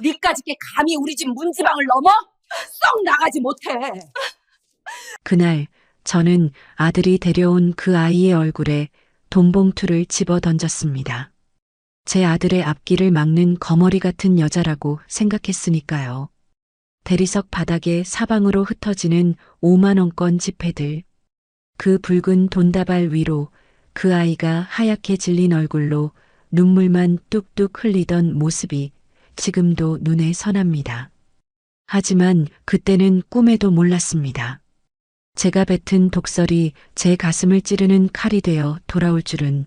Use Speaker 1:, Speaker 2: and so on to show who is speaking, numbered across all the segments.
Speaker 1: 니까짓 게 감히 우리 집 문지방을 넘어? 썩 나가지 못해.
Speaker 2: 그날 저는 아들이 데려온 그 아이의 얼굴에 돈봉투를 집어 던졌습니다. 제 아들의 앞길을 막는 거머리 같은 여자라고 생각했으니까요. 대리석 바닥에 사방으로 흩어지는 5만 원권 지폐들. 그 붉은 돈다발 위로 그 아이가 하얗게 질린 얼굴로 눈물만 뚝뚝 흘리던 모습이 지금도 눈에 선합니다. 하지만 그때는 꿈에도 몰랐습니다. 제가 뱉은 독설이 제 가슴을 찌르는 칼이 되어 돌아올 줄은.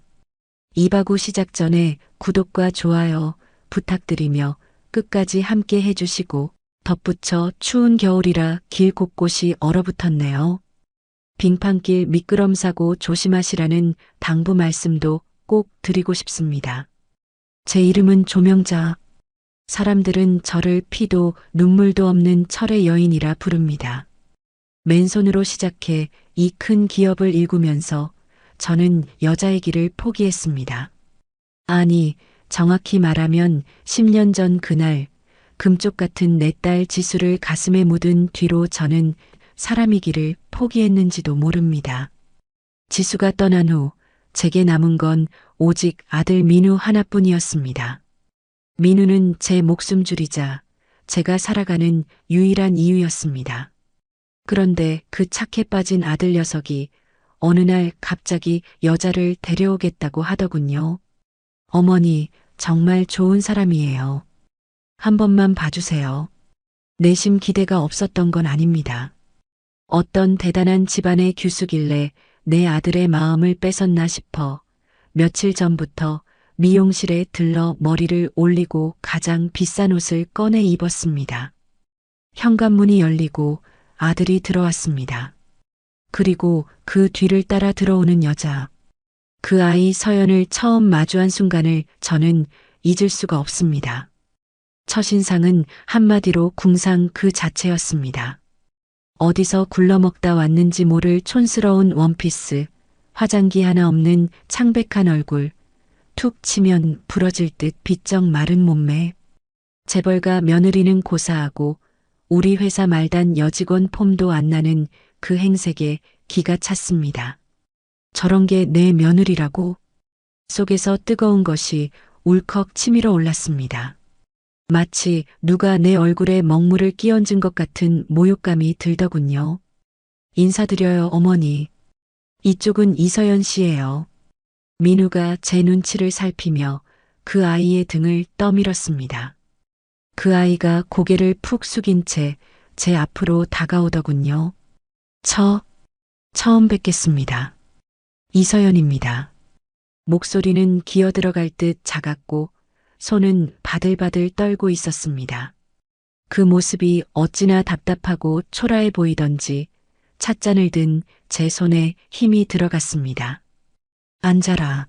Speaker 2: 이바구 시작 전에 구독과 좋아요 부탁드리며 끝까지 함께 해주시고 덧붙여 추운 겨울이라 길 곳곳이 얼어붙었네요. 빙판길 미끄럼사고 조심하시라는 당부 말씀도 꼭 드리고 싶습니다. 제 이름은 조명자. 사람들은 저를 피도 눈물도 없는 철의 여인이라 부릅니다. 맨손으로 시작해 이 큰 기업을 일구면서 저는 여자의 길을 포기했습니다. 아니, 정확히 말하면 10년 전 그날 금쪽 같은 내 딸 지수를 가슴에 묻은 뒤로 저는 사람이기를 포기했는지도 모릅니다. 지수가 떠난 후 제게 남은 건 오직 아들 민우 하나뿐이었습니다. 민우는 제 목숨줄이자 제가 살아가는 유일한 이유였습니다. 그런데 그 착해 빠진 아들 녀석이 어느 날 갑자기 여자를 데려오겠다고 하더군요. 어머니, 정말 좋은 사람이에요. 한 번만 봐주세요. 내심 기대가 없었던 건 아닙니다. 어떤 대단한 집안의 규수길래 내 아들의 마음을 뺏었나 싶어 며칠 전부터 미용실에 들러 머리를 올리고 가장 비싼 옷을 꺼내 입었습니다. 현관문이 열리고 아들이 들어왔습니다. 그리고 그 뒤를 따라 들어오는 여자. 그 아이 서연을 처음 마주한 순간을 저는 잊을 수가 없습니다. 첫인상은 한마디로 궁상 그 자체였습니다. 어디서 굴러먹다 왔는지 모를 촌스러운 원피스, 화장기 하나 없는 창백한 얼굴, 툭 치면 부러질 듯 비쩍 마른 몸매. 재벌가 며느리는 고사하고 우리 회사 말단 여직원 폼도 안 나는 그 행색에 기가 찼습니다. 저런 게 내 며느리라고? 속에서 뜨거운 것이 울컥 치밀어 올랐습니다. 마치 누가 내 얼굴에 먹물을 끼얹은 것 같은 모욕감이 들더군요. 인사드려요, 어머니. 이쪽은 이서연 씨예요. 민우가 제 눈치를 살피며 그 아이의 등을 떠밀었습니다. 그 아이가 고개를 푹 숙인 채 제 앞으로 다가오더군요. 처음 뵙겠습니다. 이서연입니다. 목소리는 기어 들어갈 듯 작았고 손은 바들바들 떨고 있었습니다. 그 모습이 어찌나 답답하고 초라해 보이던지 찻잔을 든 제 손에 힘이 들어갔습니다. 앉아라.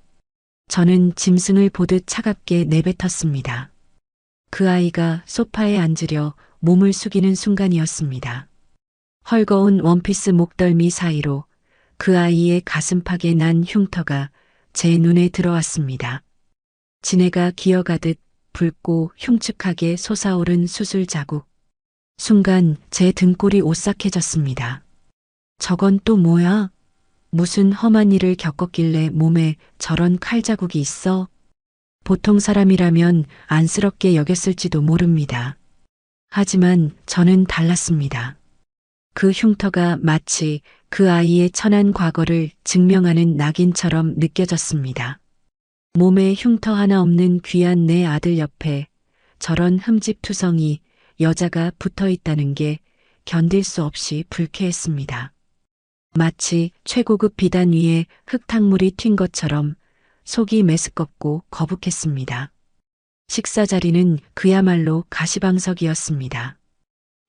Speaker 2: 저는 짐승을 보듯 차갑게 내뱉었습니다. 그 아이가 소파에 앉으려 몸을 숙이는 순간이었습니다. 헐거운 원피스 목덜미 사이로 그 아이의 가슴팍에 난 흉터가 제 눈에 들어왔습니다. 지네가 기어가듯 붉고 흉측하게 솟아오른 수술 자국. 순간 제 등골이 오싹해졌습니다. 저건 또 뭐야? 무슨 험한 일을 겪었길래 몸에 저런 칼자국이 있어? 보통 사람이라면 안쓰럽게 여겼을지도 모릅니다. 하지만 저는 달랐습니다. 그 흉터가 마치 그 아이의 천한 과거를 증명하는 낙인처럼 느껴졌습니다. 몸에 흉터 하나 없는 귀한 내 아들 옆에 저런 흠집투성이 여자가 붙어 있다는 게 견딜 수 없이 불쾌했습니다. 마치 최고급 비단 위에 흙탕물이 튄 것처럼 속이 메스껍고 거북했습니다. 식사 자리는 그야말로 가시방석이었습니다.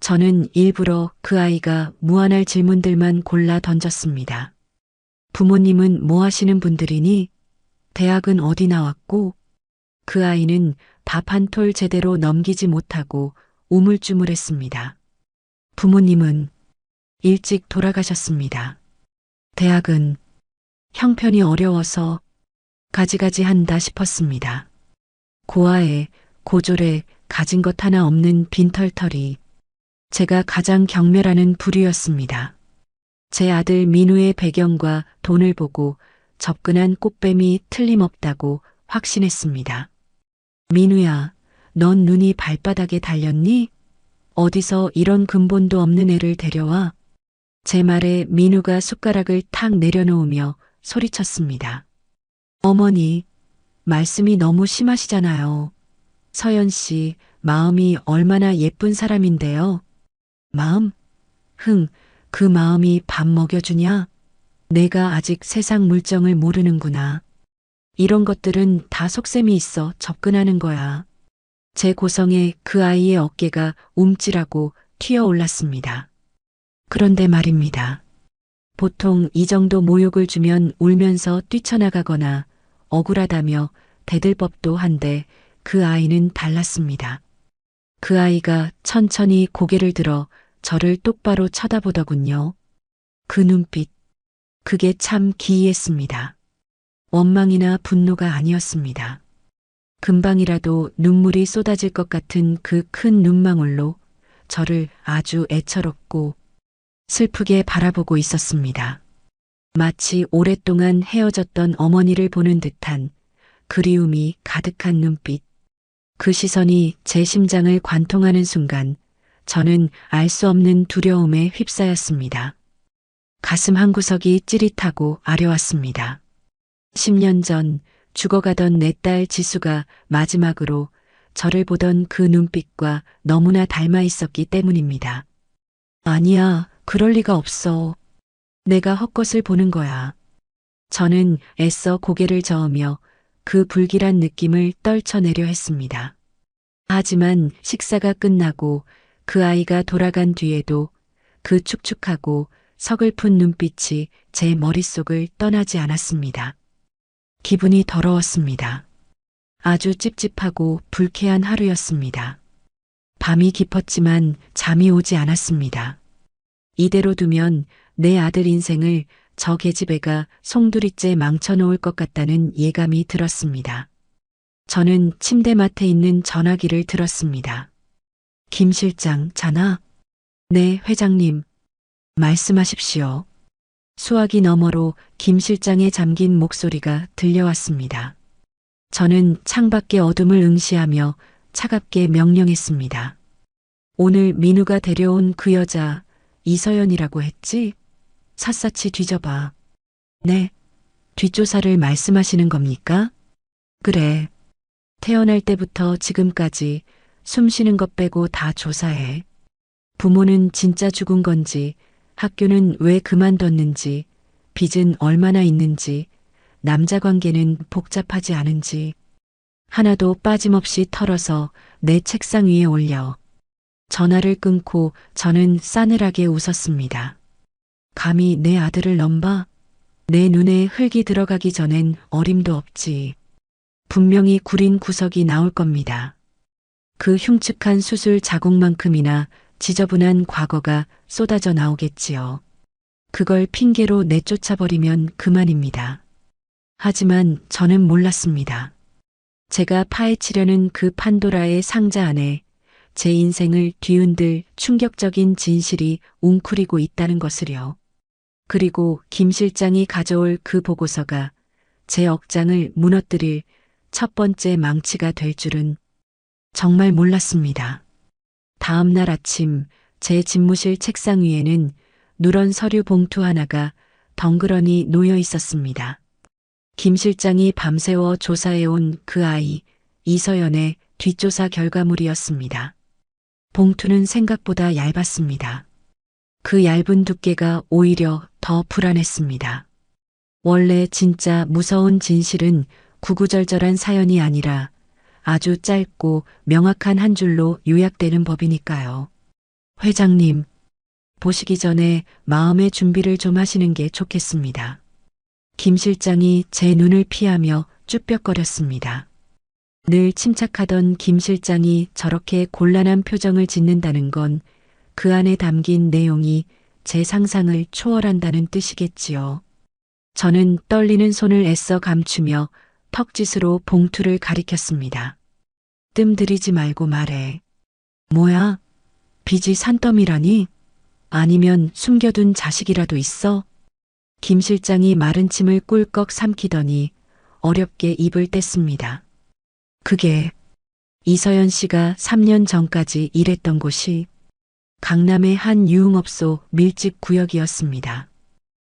Speaker 2: 저는 일부러 그 아이가 무안할 질문들만 골라 던졌습니다. 부모님은 뭐 하시는 분들이니? 대학은 어디 나왔고? 그 아이는 밥 한 톨 제대로 넘기지 못하고 우물쭈물했습니다. 부모님은 일찍 돌아가셨습니다. 대학은 형편이 어려워서 가지가지 한다 싶었습니다. 고아에 고졸에 가진 것 하나 없는 빈털터리. 제가 가장 경멸하는 부류였습니다. 제 아들 민우의 배경과 돈을 보고 접근한 꽃뱀이 틀림없다고 확신했습니다. 민우야, 넌 눈이 발바닥에 달렸니? 어디서 이런 근본도 없는 애를 데려와? 제 말에 민우가 숟가락을 탁 내려놓으며 소리쳤습니다. 어머니, 말씀이 너무 심하시잖아요. 서연 씨, 마음이 얼마나 예쁜 사람인데요. 마음? 그 마음이 밥 먹여주냐? 내가 아직 세상 물정을 모르는구나. 이런 것들은 다 속셈이 있어 접근하는 거야. 제 고성에 그 아이의 어깨가 움찔하고 튀어올랐습니다. 그런데 말입니다. 보통 이 정도 모욕을 주면 울면서 뛰쳐나가거나 억울하다며 대들 법도 한데 그 아이는 달랐습니다. 그 아이가 천천히 고개를 들어 저를 똑바로 쳐다보더군요. 그 눈빛, 그게 참 기이했습니다. 원망이나 분노가 아니었습니다. 금방이라도 눈물이 쏟아질 것 같은 그 큰 눈망울로 저를 아주 애처롭고 슬프게 바라보고 있었습니다. 마치 오랫동안 헤어졌던 어머니를 보는 듯한 그리움이 가득한 눈빛. 그 시선이 제 심장을 관통하는 순간 저는 알 수 없는 두려움에 휩싸였습니다. 가슴 한구석이 찌릿하고 아려왔습니다. 10년 전 죽어가던 내 딸 지수가 마지막으로 저를 보던 그 눈빛과 너무나 닮아 있었기 때문입니다. 아니야, 그럴 리가 없어. 내가 헛것을 보는 거야. 저는 애써 고개를 저으며 그 불길한 느낌을 떨쳐내려 했습니다. 하지만 식사가 끝나고 그 아이가 돌아간 뒤에도 그 축축하고 서글픈 눈빛이 제 머릿속을 떠나지 않았습니다. 기분이 더러웠습니다. 아주 찝찝하고 불쾌한 하루였습니다. 밤이 깊었지만 잠이 오지 않았습니다. 이대로 두면 내 아들 인생을 저 계집애가 송두리째 망쳐놓을 것 같다는 예감이 들었습니다. 저는 침대맡에 있는 전화기를 들었습니다. 김 실장, 자나? 네, 회장님. 말씀하십시오. 수화기 너머로 김 실장의 잠긴 목소리가 들려왔습니다. 저는 창밖의 어둠을 응시하며 차갑게 명령했습니다. 오늘 민우가 데려온 그 여자 이서연이라고 했지? 샅샅이 뒤져봐. 네. 뒷조사를 말씀하시는 겁니까? 그래. 태어날 때부터 지금까지 숨 쉬는 것 빼고 다 조사해. 부모는 진짜 죽은 건지, 학교는 왜 그만뒀는지, 빚은 얼마나 있는지, 남자 관계는 복잡하지 않은지, 하나도 빠짐없이 털어서 내 책상 위에 올려. 전화를 끊고 저는 싸늘하게 웃었습니다. 감히 내 아들을 넘봐? 내 눈에 흙이 들어가기 전엔 어림도 없지. 분명히 구린 구석이 나올 겁니다. 그 흉측한 수술 자국만큼이나 지저분한 과거가 쏟아져 나오겠지요. 그걸 핑계로 내쫓아버리면 그만입니다. 하지만 저는 몰랐습니다. 제가 파헤치려는 그 판도라의 상자 안에 제 인생을 뒤흔들 충격적인 진실이 웅크리고 있다는 것을요. 그리고 김 실장이 가져올 그 보고서가 제 억장을 무너뜨릴 첫 번째 망치가 될 줄은 정말 몰랐습니다. 다음 날 아침 제 집무실 책상 위에는 누런 서류 봉투 하나가 덩그러니 놓여 있었습니다. 김 실장이 밤새워 조사해온 그 아이 이서연의 뒷조사 결과물이었습니다. 봉투는 생각보다 얇았습니다. 그 얇은 두께가 오히려 더 불안했습니다. 원래 진짜 무서운 진실은 구구절절한 사연이 아니라 아주 짧고 명확한 한 줄로 요약되는 법이니까요. 회장님, 보시기 전에 마음의 준비를 좀 하시는 게 좋겠습니다. 김 실장이 제 눈을 피하며 쭈뼛거렸습니다. 늘 침착하던 김 실장이 저렇게 곤란한 표정을 짓는다는 건 그 안에 담긴 내용이 제 상상을 초월한다는 뜻이겠지요. 저는 떨리는 손을 애써 감추며 턱짓으로 봉투를 가리켰습니다. 뜸 들이지 말고 말해. 뭐야? 빚이 산더미라니? 아니면 숨겨둔 자식이라도 있어? 김 실장이 마른 침을 꿀꺽 삼키더니 어렵게 입을 뗐습니다. 그게 이서연 씨가 3년 전까지 일했던 곳이 강남의 한 유흥업소 밀집 구역이었습니다.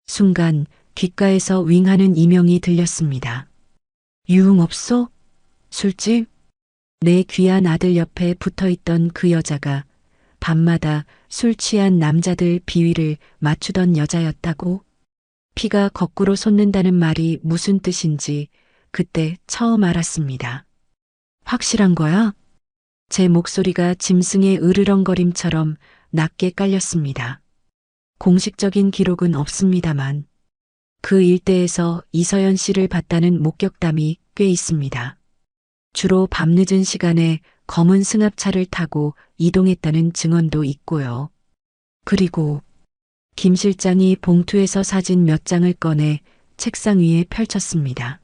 Speaker 2: 순간 귓가에서 윙하는 이명이 들렸습니다. 유흥업소? 술집? 내 귀한 아들 옆에 붙어있던 그 여자가 밤마다 술 취한 남자들 비위를 맞추던 여자였다고? 피가 거꾸로 솟는다는 말이 무슨 뜻인지 그때 처음 알았습니다. 확실한 거야? 제 목소리가 짐승의 으르렁거림처럼 낮게 깔렸습니다. 공식적인 기록은 없습니다만 그 일대에서 이서연 씨를 봤다는 목격담이 꽤 있습니다. 주로 밤늦은 시간에 검은 승합차를 타고 이동했다는 증언도 있고요. 그리고 김 실장이 봉투에서 사진 몇 장을 꺼내 책상 위에 펼쳤습니다.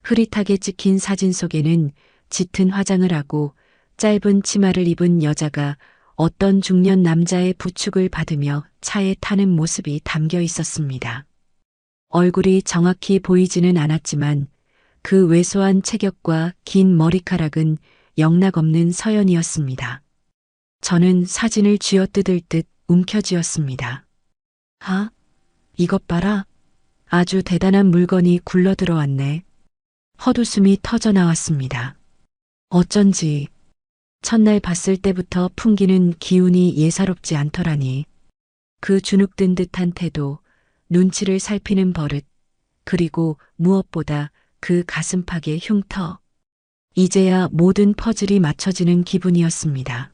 Speaker 2: 흐릿하게 찍힌 사진 속에는 짙은 화장을 하고 짧은 치마를 입은 여자가 어떤 중년 남자의 부축을 받으며 차에 타는 모습이 담겨 있었습니다. 얼굴이 정확히 보이지는 않았지만 그 왜소한 체격과 긴 머리카락은 영락없는 서연이었습니다. 저는 사진을 쥐어뜯을 듯 움켜쥐었습니다. 아, 이것 봐라. 아주 대단한 물건이 굴러 들어왔네. 헛웃음이 터져 나왔습니다. 어쩐지 첫날 봤을 때부터 풍기는 기운이 예사롭지 않더라니. 그 주눅든 듯한 태도, 눈치를 살피는 버릇, 그리고 무엇보다 그 가슴팍의 흉터. 이제야 모든 퍼즐이 맞춰지는 기분이었습니다.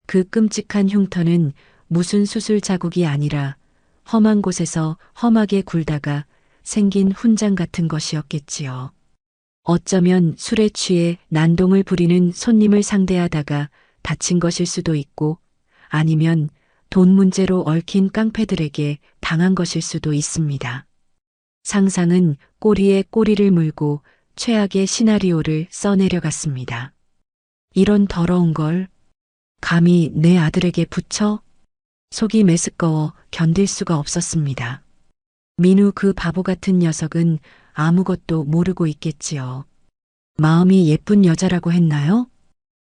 Speaker 2: 그 끔찍한 흉터는 무슨 수술 자국이 아니라 험한 곳에서 험하게 굴다가 생긴 훈장 같은 것이었겠지요. 어쩌면 술에 취해 난동을 부리는 손님을 상대하다가 다친 것일 수도 있고 아니면 돈 문제로 얽힌 깡패들에게 당한 것일 수도 있습니다. 상상은 꼬리에 꼬리를 물고 최악의 시나리오를 써내려갔습니다. 이런 더러운 걸 감히 내 아들에게 붙여? 속이 메스꺼워 견딜 수가 없었습니다. 민우 그 바보 같은 녀석은 아무것도 모르고 있겠지요. 마음이 예쁜 여자라고 했나요?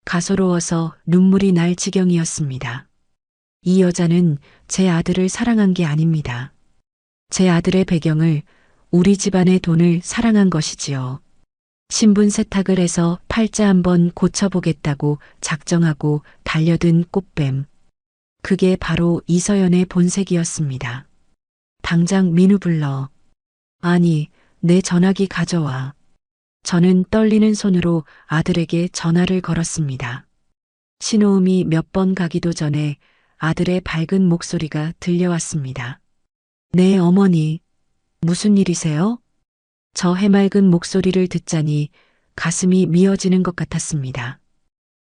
Speaker 2: 가소로워서 눈물이 날 지경이었습니다. 이 여자는 제 아들을 사랑한 게 아닙니다. 제 아들의 배경을, 우리 집안의 돈을 사랑한 것이지요. 신분 세탁을 해서 팔자 한번 고쳐보겠다고 작정하고 달려든 꽃뱀. 그게 바로 이서연의 본색이었습니다. 당장 민우 불러. 아니, 내 전화기 가져와. 저는 떨리는 손으로 아들에게 전화를 걸었습니다. 신호음이 몇 번 가기도 전에 아들의 밝은 목소리가 들려왔습니다. 네, 어머니. 무슨 일이세요? 저 해맑은 목소리를 듣자니 가슴이 미어지는 것 같았습니다.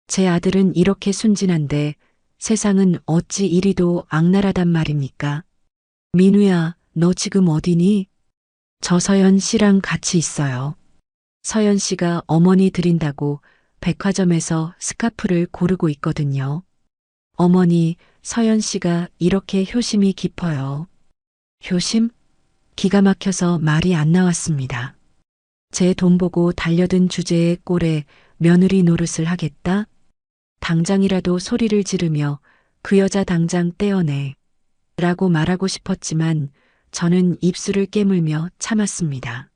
Speaker 2: 제 아들은 이렇게 순진한데 세상은 어찌 이리도 악랄하단 말입니까? 민우야, 너 지금 어디니? 저 서연 씨랑 같이 있어요. 서연 씨가 어머니 드린다고 백화점에서 스카프를 고르고 있거든요. 어머니, 서연 씨가 이렇게 효심이 깊어요. 효심? 기가 막혀서 말이 안 나왔습니다. 제 돈 보고 달려든 주제의 꼴에 며느리 노릇을 하겠다? 당장이라도 소리를 지르며 그 여자 당장 떼어내 라고 말하고 싶었지만 저는 입술을 깨물며 참았습니다.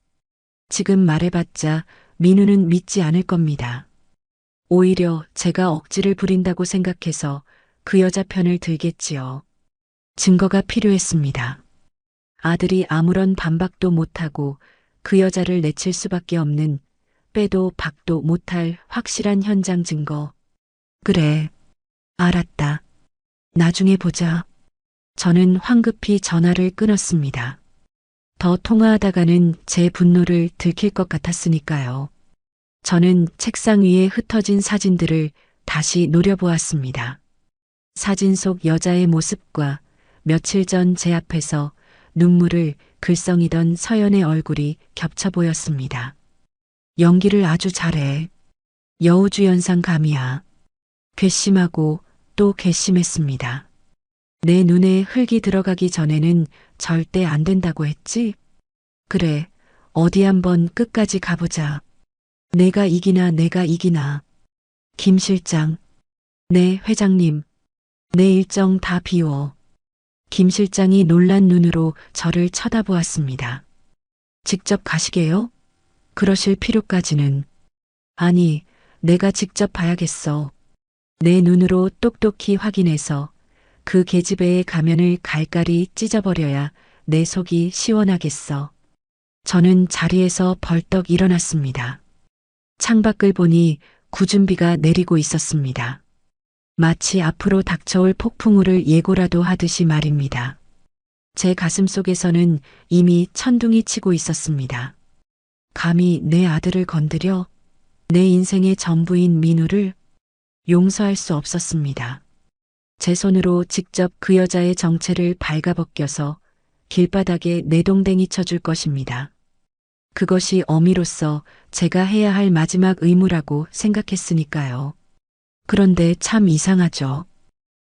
Speaker 2: 지금 말해봤자 민우는 믿지 않을 겁니다. 오히려 제가 억지를 부린다고 생각해서 그 여자 편을 들겠지요. 증거가 필요했습니다. 아들이 아무런 반박도 못하고 그 여자를 내칠 수밖에 없는 빼도 박도 못할 확실한 현장 증거. 그래, 알았다. 나중에 보자. 저는 황급히 전화를 끊었습니다. 더 통화하다가는 제 분노를 들킬 것 같았으니까요. 저는 책상 위에 흩어진 사진들을 다시 노려보았습니다. 사진 속 여자의 모습과 며칠 전 제 앞에서 눈물을 글썽이던 서연의 얼굴이 겹쳐 보였습니다. 연기를 아주 잘해. 여우주연상 감이야. 괘씸하고 또 괘씸했습니다. 내 눈에 흙이 들어가기 전에는 절대 안 된다고 했지? 그래, 어디 한번 끝까지 가보자. 내가 이기나. 김 실장. 네, 회장님. 내 일정 다 비워. 김 실장이 놀란 눈으로 저를 쳐다보았습니다. 직접 가시게요? 그러실 필요까지는. 아니, 내가 직접 봐야겠어. 내 눈으로 똑똑히 확인해서 그 계집애의 가면을 갈갈이 찢어버려야 내 속이 시원하겠어. 저는 자리에서 벌떡 일어났습니다. 창밖을 보니 굳은 비가 내리고 있었습니다. 마치 앞으로 닥쳐올 폭풍우를 예고라도 하듯이 말입니다. 제 가슴 속에서는 이미 천둥이 치고 있었습니다. 감히 내 아들을 건드려 내 인생의 전부인 민우를 용서할 수 없었습니다. 제 손으로 직접 그 여자의 정체를 발가벗겨서 길바닥에 내동댕이 쳐줄 것입니다. 그것이 어미로서 제가 해야 할 마지막 의무라고 생각했으니까요. 그런데 참 이상하죠.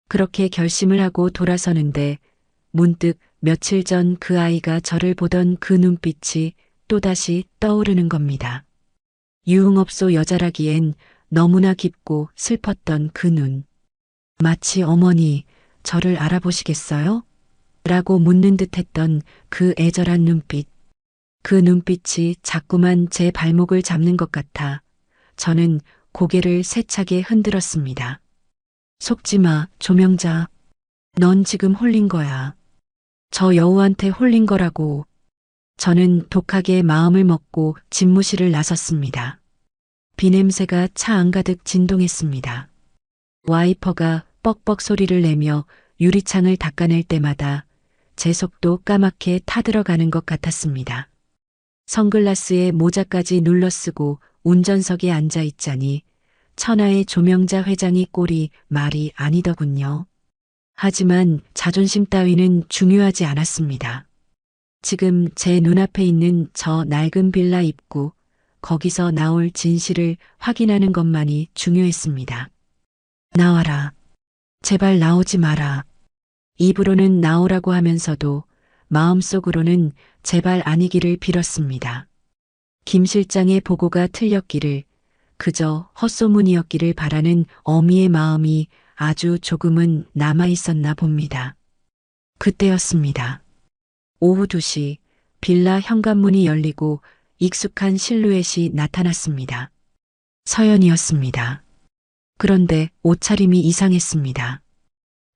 Speaker 2: 그렇게 결심을 하고 돌아서는데 문득 며칠 전 그 아이가 저를 보던 그 눈빛이 또다시 떠오르는 겁니다. 유흥업소 여자라기엔 너무나 깊고 슬펐던 그 눈. 마치 어머니, 저를 알아보시겠어요? 라고 묻는 듯 했던 그 애절한 눈빛. 그 눈빛이 자꾸만 제 발목을 잡는 것 같아 저는 고개를 세차게 흔들었습니다. 속지 마, 조명자. 넌 지금 홀린 거야. 저 여우한테 홀린 거라고. 저는 독하게 마음을 먹고 집무실을 나섰습니다. 비냄새가 차 안가득 진동했습니다. 와이퍼가 뻑뻑 소리를 내며 유리창을 닦아낼 때마다 제 속도 까맣게 타들어가는 것 같았습니다. 선글라스에 모자까지 눌러쓰고 운전석에 앉아 있자니 천하의 조명자 회장이 꼴이 말이 아니더군요. 하지만 자존심 따위는 중요하지 않았습니다. 지금 제 눈앞에 있는 저 낡은 빌라 입구, 거기서 나올 진실을 확인하는 것만이 중요했습니다. 나와라. 제발 나오지 마라. 입으로는 나오라고 하면서도 마음속으로는 제발 아니기를 빌었습니다. 김 실장의 보고가 틀렸기를, 그저 헛소문이었기를 바라는 어미의 마음이 아주 조금은 남아 있었나 봅니다. 그때였습니다. 오후 2시 빌라 현관문이 열리고 익숙한 실루엣이 나타났습니다. 서연이었습니다. 그런데 옷차림이 이상했습니다.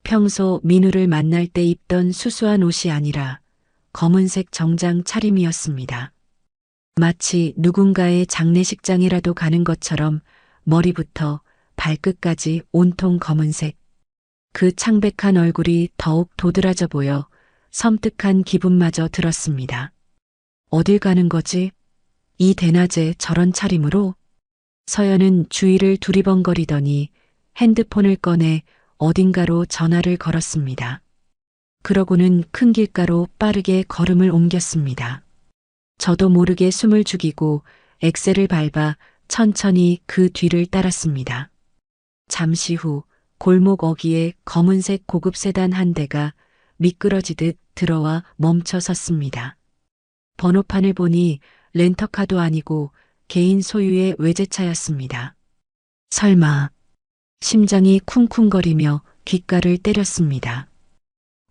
Speaker 2: 평소 민우를 만날 때 입던 수수한 옷이 아니라 검은색 정장 차림이었습니다. 마치 누군가의 장례식장이라도 가는 것처럼 머리부터 발끝까지 온통 검은색. 그 창백한 얼굴이 더욱 도드라져 보여 섬뜩한 기분마저 들었습니다. 어딜 가는 거지? 이 대낮에 저런 차림으로? 서연은 주위를 두리번거리더니 핸드폰을 꺼내 어딘가로 전화를 걸었습니다. 그러고는 큰 길가로 빠르게 걸음을 옮겼습니다. 저도 모르게 숨을 죽이고 엑셀을 밟아 천천히 그 뒤를 따랐습니다. 잠시 후 골목 어귀에 검은색 고급 세단 한 대가 미끄러지듯 들어와 멈춰 섰습니다. 번호판을 보니 렌터카도 아니고 개인 소유의 외제차였습니다. 설마. 심장이 쿵쿵거리며 귓가를 때렸습니다.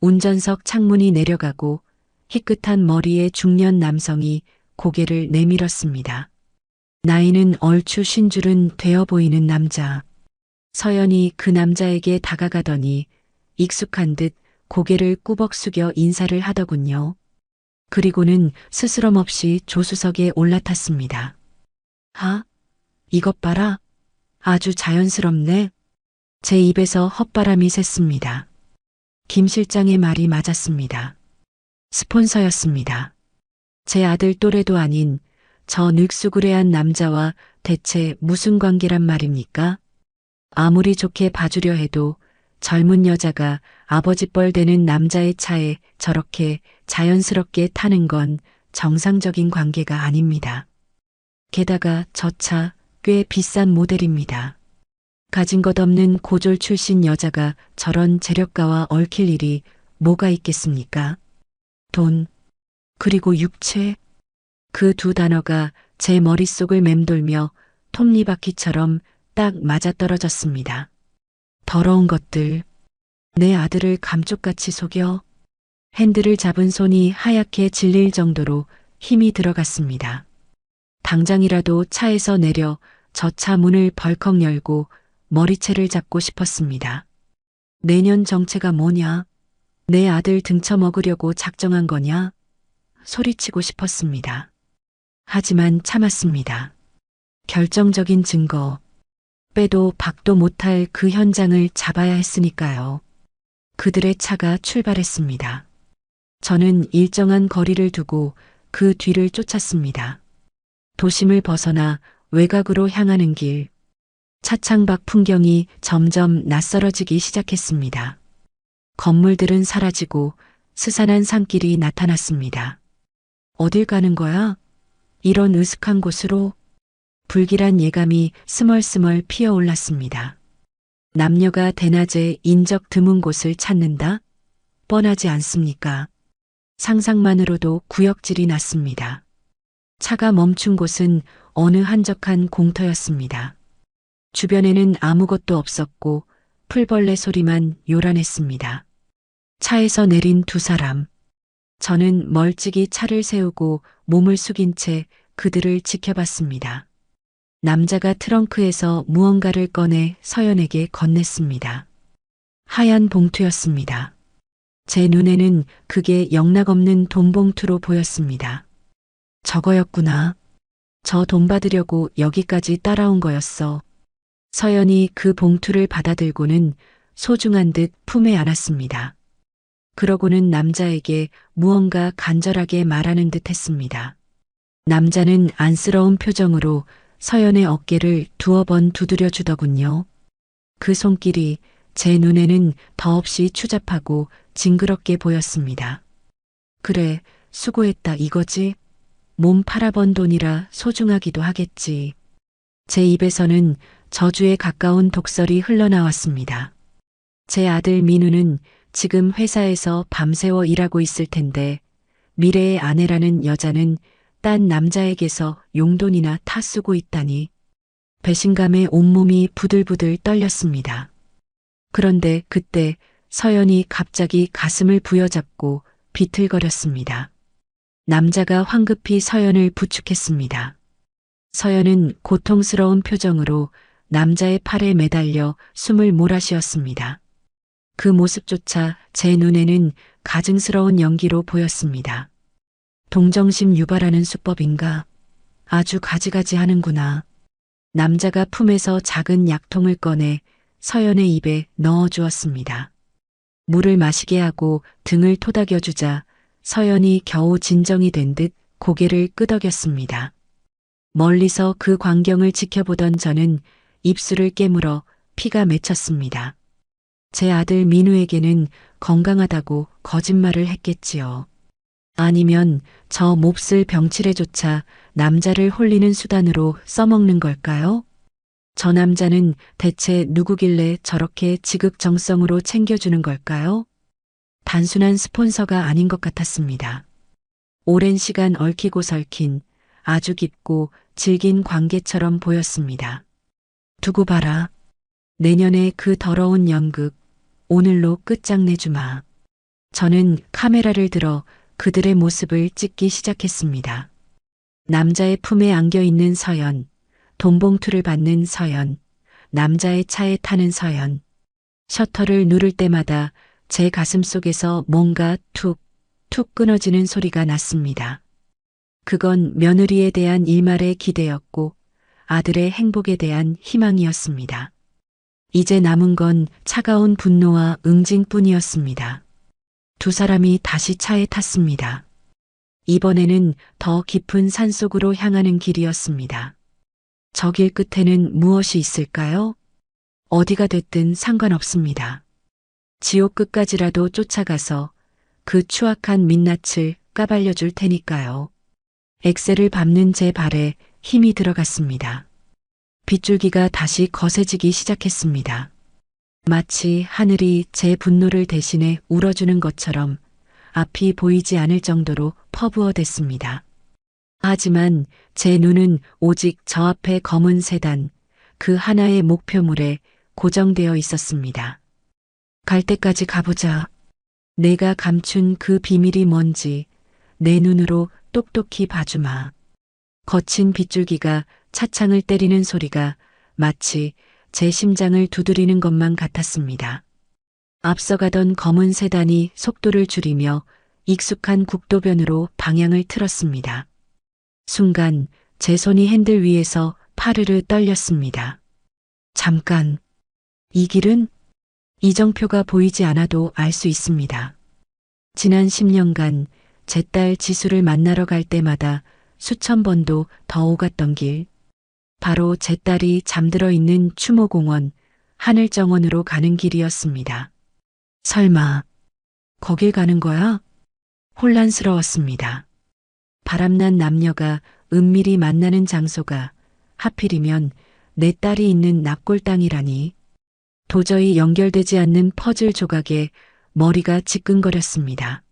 Speaker 2: 운전석 창문이 내려가고 희끗한 머리의 중년 남성이 고개를 내밀었습니다. 나이는 얼추 50은 되어 보이는 남자. 서연이 그 남자에게 다가가더니 익숙한 듯 고개를 꾸벅 숙여 인사를 하더군요. 그리고는 스스럼 없이 조수석에 올라탔습니다. 아, 이것 봐라. 아주 자연스럽네. 제 입에서 헛바람이 샜습니다. 김 실장의 말이 맞았습니다. 스폰서였습니다. 제 아들 또래도 아닌 저 늙수구레한 남자와 대체 무슨 관계란 말입니까? 아무리 좋게 봐주려 해도 젊은 여자가 아버지 뻘 되는 남자의 차에 저렇게 자연스럽게 타는 건 정상적인 관계가 아닙니다. 게다가 저 차 꽤 비싼 모델입니다. 가진 것 없는 고졸 출신 여자가 저런 재력가와 얽힐 일이 뭐가 있겠습니까? 돈, 그리고 육체. 그 두 단어가 제 머릿속을 맴돌며 톱니바퀴처럼 딱 맞아떨어졌습니다. 더러운 것들. 내 아들을 감쪽같이 속여. 핸들을 잡은 손이 하얗게 질릴 정도로 힘이 들어갔습니다. 당장이라도 차에서 내려 저 차 문을 벌컥 열고 머리채를 잡고 싶었습니다. 내년 정체가 뭐냐? 내 아들 등쳐먹으려고 작정한 거냐? 소리치고 싶었습니다. 하지만 참았습니다. 결정적인 증거. 빼도 박도 못할 그 현장을 잡아야 했으니까요. 그들의 차가 출발했습니다. 저는 일정한 거리를 두고 그 뒤를 쫓았습니다. 도심을 벗어나 외곽으로 향하는 길. 차창 밖 풍경이 점점 낯설어지기 시작했습니다. 건물들은 사라지고 스산한 산길이 나타났습니다. 어딜 가는 거야? 이런 으슥한 곳으로. 불길한 예감이 스멀스멀 피어올랐습니다. 남녀가 대낮에 인적 드문 곳을 찾는다? 뻔하지 않습니까? 상상만으로도 구역질이 났습니다. 차가 멈춘 곳은 어느 한적한 공터였습니다. 주변에는 아무것도 없었고 풀벌레 소리만 요란했습니다. 차에서 내린 두 사람. 저는 멀찍이 차를 세우고 몸을 숙인 채 그들을 지켜봤습니다. 남자가 트렁크에서 무언가를 꺼내 서연에게 건넸습니다. 하얀 봉투였습니다. 제 눈에는 그게 영락없는 돈 봉투로 보였습니다. 저거였구나. 저 돈 받으려고 여기까지 따라온 거였어. 서연이 그 봉투를 받아들고는 소중한 듯 품에 안았습니다. 그러고는 남자에게 무언가 간절하게 말하는 듯 했습니다. 남자는 안쓰러운 표정으로 서연의 어깨를 두어 번 두드려 주더군요. 그 손길이 제 눈에는 더없이 추잡하고 징그럽게 보였습니다. 그래, 수고했다 이거지? 몸 팔아번 돈이라 소중하기도 하겠지. 제 입에서는 저주에 가까운 독설이 흘러나왔습니다. 제 아들 민우는 지금 회사에서 밤새워 일하고 있을 텐데 미래의 아내라는 여자는 딴 남자에게서 용돈이나 타쓰고 있다니. 배신감에 온몸이 부들부들 떨렸습니다. 그런데 그때 서연이 갑자기 가슴을 부여잡고 비틀거렸습니다. 남자가 황급히 서연을 부축했습니다. 서연은 고통스러운 표정으로 남자의 팔에 매달려 숨을 몰아쉬었습니다. 그 모습조차 제 눈에는 가증스러운 연기로 보였습니다. 동정심 유발하는 수법인가? 아주 가지가지 하는구나. 남자가 품에서 작은 약통을 꺼내 서연의 입에 넣어 주었습니다. 물을 마시게 하고 등을 토닥여주자 서연이 겨우 진정이 된 듯 고개를 끄덕였습니다. 멀리서 그 광경을 지켜보던 저는 입술을 깨물어 피가 맺혔습니다. 제 아들 민우에게는 건강하다고 거짓말을 했겠지요. 아니면 저 몹쓸 병치레조차 남자를 홀리는 수단으로 써먹는 걸까요? 저 남자는 대체 누구길래 저렇게 지극정성으로 챙겨주는 걸까요? 단순한 스폰서가 아닌 것 같았습니다. 오랜 시간 얽히고 설킨 아주 깊고 질긴 관계처럼 보였습니다. 두고 봐라. 내년에 그 더러운 연극 오늘로 끝장내주마. 저는 카메라를 들어 그들의 모습을 찍기 시작했습니다. 남자의 품에 안겨있는 서연, 돈봉투를 받는 서연, 남자의 차에 타는 서연. 셔터를 누를 때마다 제 가슴 속에서 뭔가 툭, 툭 끊어지는 소리가 났습니다. 그건 며느리에 대한 일말의 기대였고 아들의 행복에 대한 희망이었습니다. 이제 남은 건 차가운 분노와 응징뿐이었습니다. 두 사람이 다시 차에 탔습니다. 이번에는 더 깊은 산속으로 향하는 길이었습니다. 저 길 끝에는 무엇이 있을까요? 어디가 됐든 상관없습니다. 지옥 끝까지라도 쫓아가서 그 추악한 민낯을 까발려 줄 테니까요. 엑셀을 밟는 제 발에 힘이 들어갔습니다. 빗줄기가 다시 거세지기 시작했습니다. 마치 하늘이 제 분노를 대신해 울어주는 것처럼 앞이 보이지 않을 정도로 퍼부어댔습니다. 하지만 제 눈은 오직 저 앞의 검은 세단, 그 하나의 목표물에 고정되어 있었습니다. 갈 때까지 가보자. 내가 감춘 그 비밀이 뭔지 내 눈으로 똑똑히 봐주마. 거친 빗줄기가 차창을 때리는 소리가 마치 제 심장을 두드리는 것만 같았습니다. 앞서가던 검은 세단이 속도를 줄이며 익숙한 국도변으로 방향을 틀었습니다. 순간 제 손이 핸들 위에서 파르르 떨렸습니다. 잠깐, 이 길은 이정표가 보이지 않아도 알 수 있습니다. 지난 10년간 제 딸 지수를 만나러 갈 때마다 수천 번도 더 오갔던 길, 바로 제 딸이 잠들어 있는 추모공원, 하늘정원으로 가는 길이었습니다. 설마, 거길 가는 거야? 혼란스러웠습니다. 바람난 남녀가 은밀히 만나는 장소가 하필이면 내 딸이 있는 납골 땅이라니. 도저히 연결되지 않는 퍼즐 조각에 머리가 지끈거렸습니다.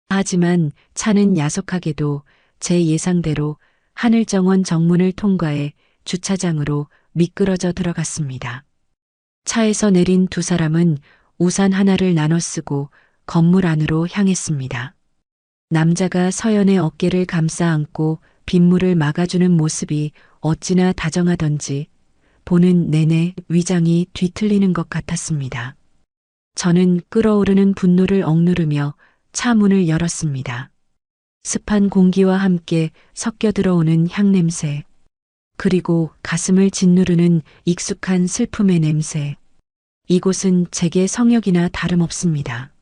Speaker 2: 하지만 차는 야속하게도 제 예상대로 하늘정원 정문을 통과해 주차장으로 미끄러져 들어갔습니다. 차에서 내린 두 사람은 우산 하나를 나눠 쓰고 건물 안으로 향했습니다. 남자가 서연의 어깨를 감싸 안고 빗물을 막아주는 모습이 어찌나 다정하던지 보는 내내 위장이 뒤틀리는 것 같았습니다. 저는 끓어오르는 분노를 억누르며 차 문을 열었습니다. 습한 공기와 함께 섞여 들어오는 향냄새, 그리고 가슴을 짓누르는 익숙한 슬픔의 냄새. 이곳은 제게 성역이나 다름없습니다.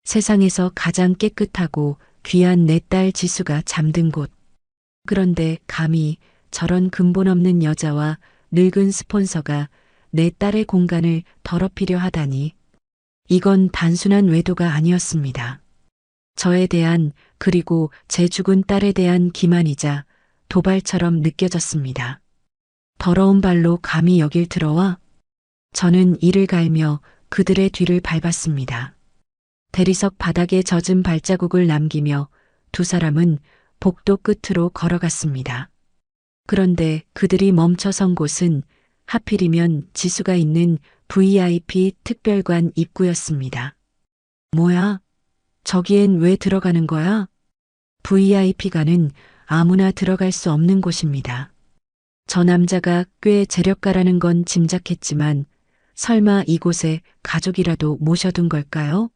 Speaker 2: 세상에서 가장 깨끗하고 귀한 내 딸 지수가 잠든 곳. 그런데 감히 저런 근본 없는 여자와 늙은 스폰서가 내 딸의 공간을 더럽히려 하다니. 이건 단순한 외도가 아니었습니다. 저에 대한, 그리고 제 죽은 딸에 대한 기만이자 도발처럼 느껴졌습니다. 더러운 발로 감히 여길 들어와? 저는 이를 갈며 그들의 뒤를 밟았습니다. 대리석 바닥에 젖은 발자국을 남기며 두 사람은 복도 끝으로 걸어갔습니다. 그런데 그들이 멈춰선 곳은 하필이면 지수가 있는 VIP 특별관 입구였습니다. 뭐야? 저기엔 왜 들어가는 거야? VIP관은 아무나 들어갈 수 없는 곳입니다. 저 남자가 꽤 재력가라는 건 짐작했지만 설마 이곳에 가족이라도 모셔둔 걸까요?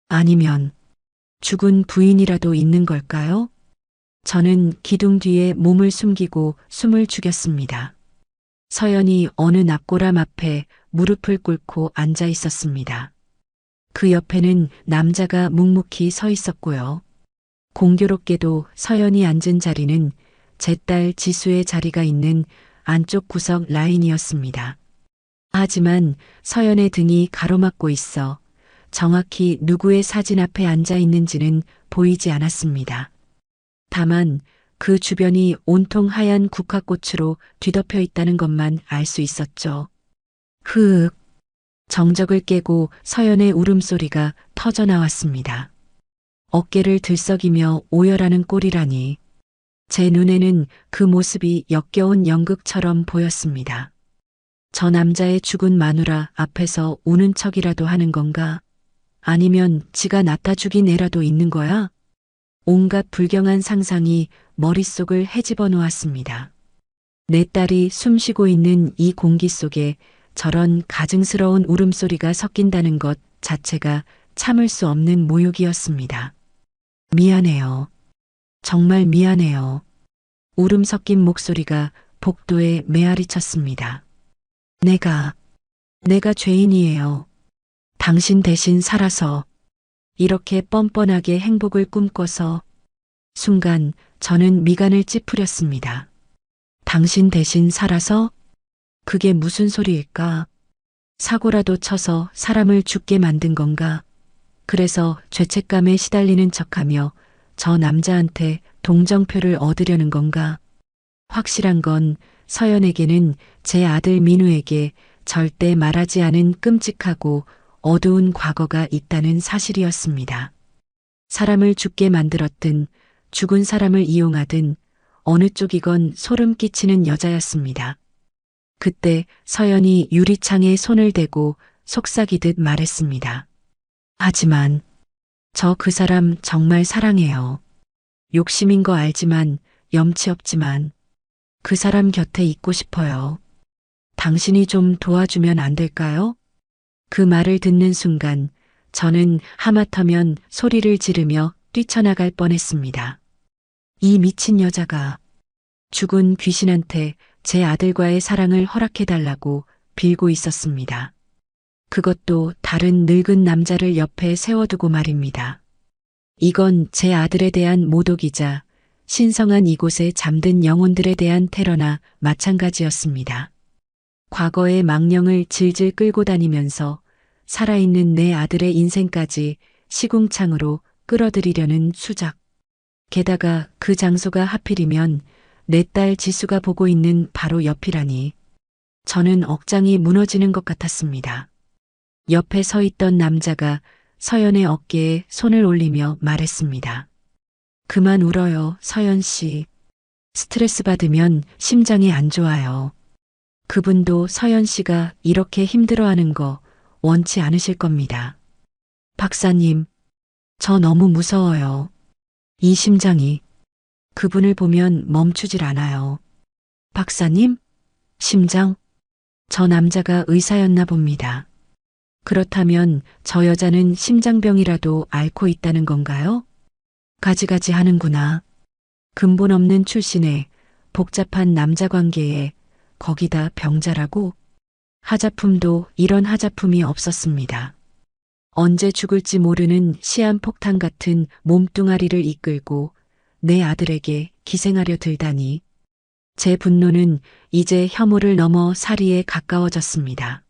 Speaker 2: 아니면 죽은 부인이라도 있는 걸까요? 저는 기둥 뒤에 몸을 숨기고 숨을 죽였습니다. 서연이 어느 납골함 앞에 무릎을 꿇고 앉아 있었습니다. 그 옆에는 남자가 묵묵히 서 있었고요. 공교롭게도 서연이 앉은 자리는 제 딸 지수의 자리가 있는 안쪽 구석 라인이었습니다. 하지만 서연의 등이 가로막고 있어 정확히 누구의 사진 앞에 앉아 있는지는 보이지 않았습니다. 다만 그 주변이 온통 하얀 국화꽃으로 뒤덮여 있다는 것만 알 수 있었죠. 흐윽. 정적을 깨고 서연의 울음소리가 터져 나왔습니다. 어깨를 들썩이며 오열하는 꼴이라니. 제 눈에는 그 모습이 역겨운 연극처럼 보였습니다. 저 남자의 죽은 마누라 앞에서 우는 척이라도 하는 건가? 아니면 지가 낳다 죽인 애라도 있는 거야? 온갖 불경한 상상이 머릿속을 헤집어 놓았습니다. 내 딸이 숨쉬고 있는 이 공기 속에 저런 가증스러운 울음소리가 섞인다는 것 자체가 참을 수 없는 모욕이었습니다. 미안해요. 정말 미안해요. 울음 섞인 목소리가 복도에 메아리 쳤습니다. 내가 죄인이에요. 당신 대신 살아서, 이렇게 뻔뻔하게 행복을 꿈꿔서. 순간 저는 미간을 찌푸렸습니다. 당신 대신 살아서? 그게 무슨 소리일까? 사고라도 쳐서 사람을 죽게 만든 건가? 그래서 죄책감에 시달리는 척하며 저 남자한테 동정표를 얻으려는 건가? 확실한 건 서연에게는 제 아들 민우에게 절대 말하지 않은 끔찍하고 어두운 과거가 있다는 사실이었습니다. 사람을 죽게 만들었든 죽은 사람을 이용하든 어느 쪽이건 소름 끼치는 여자였습니다. 그때 서연이 유리창에 손을 대고 속삭이듯 말했습니다. 하지만 저 그 사람 정말 사랑해요. 욕심인 거 알지만 염치 없지만 그 사람 곁에 있고 싶어요. 당신이 좀 도와주면 안 될까요? 그 말을 듣는 순간 저는 하마터면 소리를 지르며 뛰쳐나갈 뻔했습니다. 이 미친 여자가 죽은 귀신한테 제 아들과의 사랑을 허락해달라고 빌고 있었습니다. 그것도 다른 늙은 남자를 옆에 세워두고 말입니다. 이건 제 아들에 대한 모독이자 신성한 이곳에 잠든 영혼들에 대한 테러나 마찬가지였습니다. 과거의 망령을 질질 끌고 다니면서 살아있는 내 아들의 인생까지 시궁창으로 끌어들이려는 수작. 게다가 그 장소가 하필이면 내 딸 지수가 보고 있는 바로 옆이라니. 저는 억장이 무너지는 것 같았습니다. 옆에 서 있던 남자가 서연의 어깨에 손을 올리며 말했습니다. 그만 울어요, 서연 씨. 스트레스 받으면 심장이 안 좋아요. 그분도 서연 씨가 이렇게 힘들어하는 거 원치 않으실 겁니다. 박사님, 저 너무 무서워요. 이 심장이 그분을 보면 멈추질 않아요. 박사님? 심장? 저 남자가 의사였나 봅니다. 그렇다면 저 여자는 심장병이라도 앓고 있다는 건가요? 가지가지 하는구나. 근본 없는 출신에 복잡한 남자 관계에 거기다 병자라고? 하자품도 이런 하자품이 없었습니다. 언제 죽을지 모르는 시한폭탄 같은 몸뚱아리를 이끌고 내 아들에게 기생하려 들다니. 제 분노는 이제 혐오를 넘어 살이에 가까워졌습니다.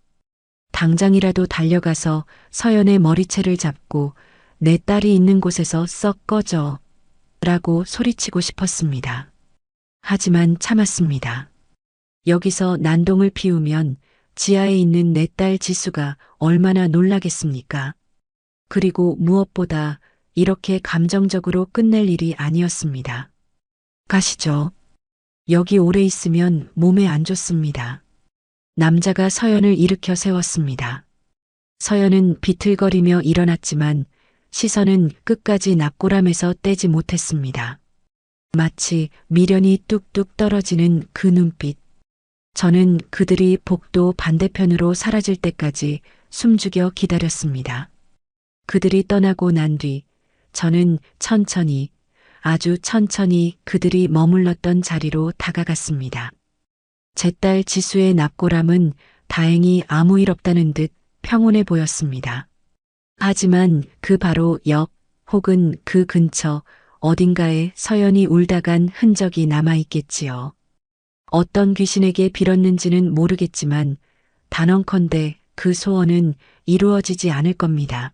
Speaker 2: 당장이라도 달려가서 서연의 머리채를 잡고 내 딸이 있는 곳에서 썩 꺼져 라고 소리치고 싶었습니다. 하지만 참았습니다. 여기서 난동을 피우면 지하에 있는 내 딸 지수가 얼마나 놀라겠습니까? 그리고 무엇보다 이렇게 감정적으로 끝낼 일이 아니었습니다. 가시죠. 여기 오래 있으면 몸에 안 좋습니다. 남자가 서연을 일으켜 세웠습니다. 서연은 비틀거리며 일어났지만 시선은 끝까지 납골함에서 떼지 못했습니다. 마치 미련이 뚝뚝 떨어지는 그 눈빛. 저는 그들이 복도 반대편으로 사라질 때까지 숨죽여 기다렸습니다. 그들이 떠나고 난 뒤 저는 천천히, 아주 천천히 그들이 머물렀던 자리로 다가갔습니다. 제 딸 지수의 납골함은 다행히 아무 일 없다는 듯 평온해 보였습니다. 하지만 그 바로 옆 혹은 그 근처 어딘가에 서연이 울다간 흔적이 남아있겠지요. 어떤 귀신에게 빌었는지는 모르겠지만 단언컨대 그 소원은 이루어지지 않을 겁니다.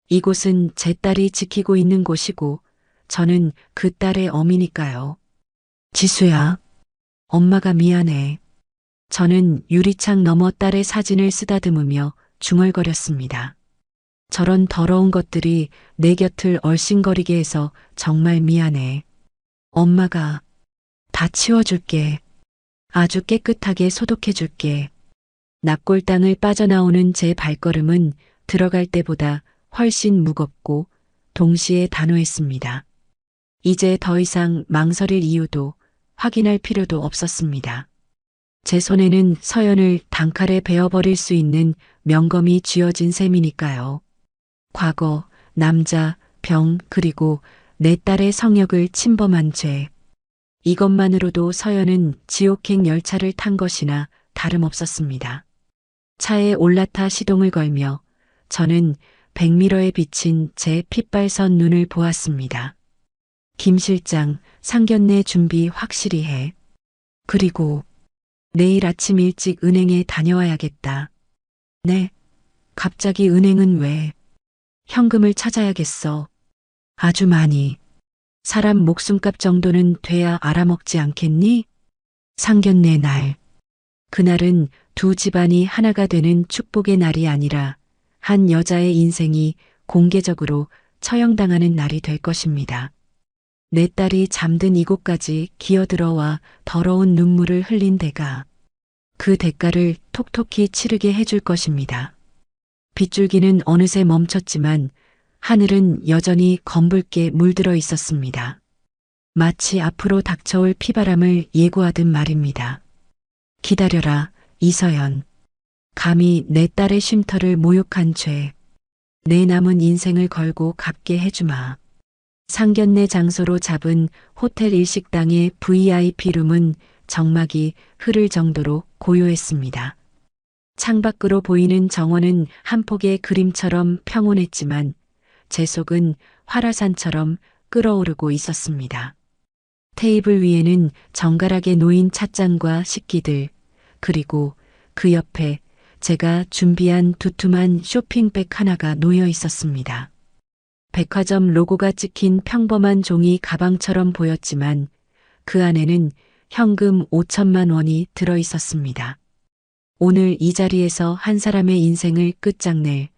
Speaker 2: 이곳은 제 딸이 지키고 있는 곳이고 저는 그 딸의 어미니까요. 지수야, 엄마가 미안해. 저는 유리창 너머 딸의 사진을 쓰다듬으며 중얼거렸습니다. 저런 더러운 것들이 내 곁을 얼씬거리게 해서 정말 미안해. 엄마가 다 치워줄게. 아주 깨끗하게 소독해줄게. 납골당을 빠져나오는 제 발걸음은 들어갈 때보다 훨씬 무겁고 동시에 단호했습니다. 이제 더 이상 망설일 이유도 확인할 필요도 없었습니다. 제 손에는 서연을 단칼에 베어버릴 수 있는 명검이 쥐어진 셈이니까요. 과거, 남자, 병, 그리고 내 딸의 성역을 침범한 죄. 이것만으로도 서연은 지옥행 열차를 탄 것이나 다름없었습니다. 차에 올라타 시동을 걸며 저는 백미러에 비친 제 핏발선 눈을 보았습니다. 김 실장, 상견례 준비 확실히 해. 그리고 내일 아침 일찍 은행에 다녀와야겠다. 네, 갑자기 은행은 왜? 현금을 찾아야겠어. 아주 많이. 사람 목숨값 정도는 돼야 알아먹지 않겠니? 상견례 날. 그날은 두 집안이 하나가 되는 축복의 날이 아니라 한 여자의 인생이 공개적으로 처형당하는 날이 될 것입니다. 내 딸이 잠든 이곳까지 기어들어와 더러운 눈물을 흘린 대가 그 대가를 톡톡히 치르게 해줄 것입니다. 빗줄기는 어느새 멈췄지만 하늘은 여전히 검붉게 물들어 있었습니다. 마치 앞으로 닥쳐올 피바람을 예고하듯 말입니다. 기다려라, 이서연. 감히 내 딸의 쉼터를 모욕한 죄. 내 남은 인생을 걸고 갚게 해주마. 상견례 장소로 잡은 호텔 일식당의 VIP룸은 정막이 흐를 정도로 고요했습니다. 창밖으로 보이는 정원은 한 폭의 그림처럼 평온했지만 제 속은 화라산처럼 끓어오르고 있었습니다. 테이블 위에는 정갈하게 놓인 찻잔과 식기들, 그리고 그 옆에 제가 준비한 두툼한 쇼핑백 하나가 놓여 있었습니다. 백화점 로고가 찍힌 평범한 종이 가방처럼 보였지만 그 안에는 현금 5천만 원이 들어 있었습니다. 오늘 이 자리에서 한 사람의 인생을 끝장낼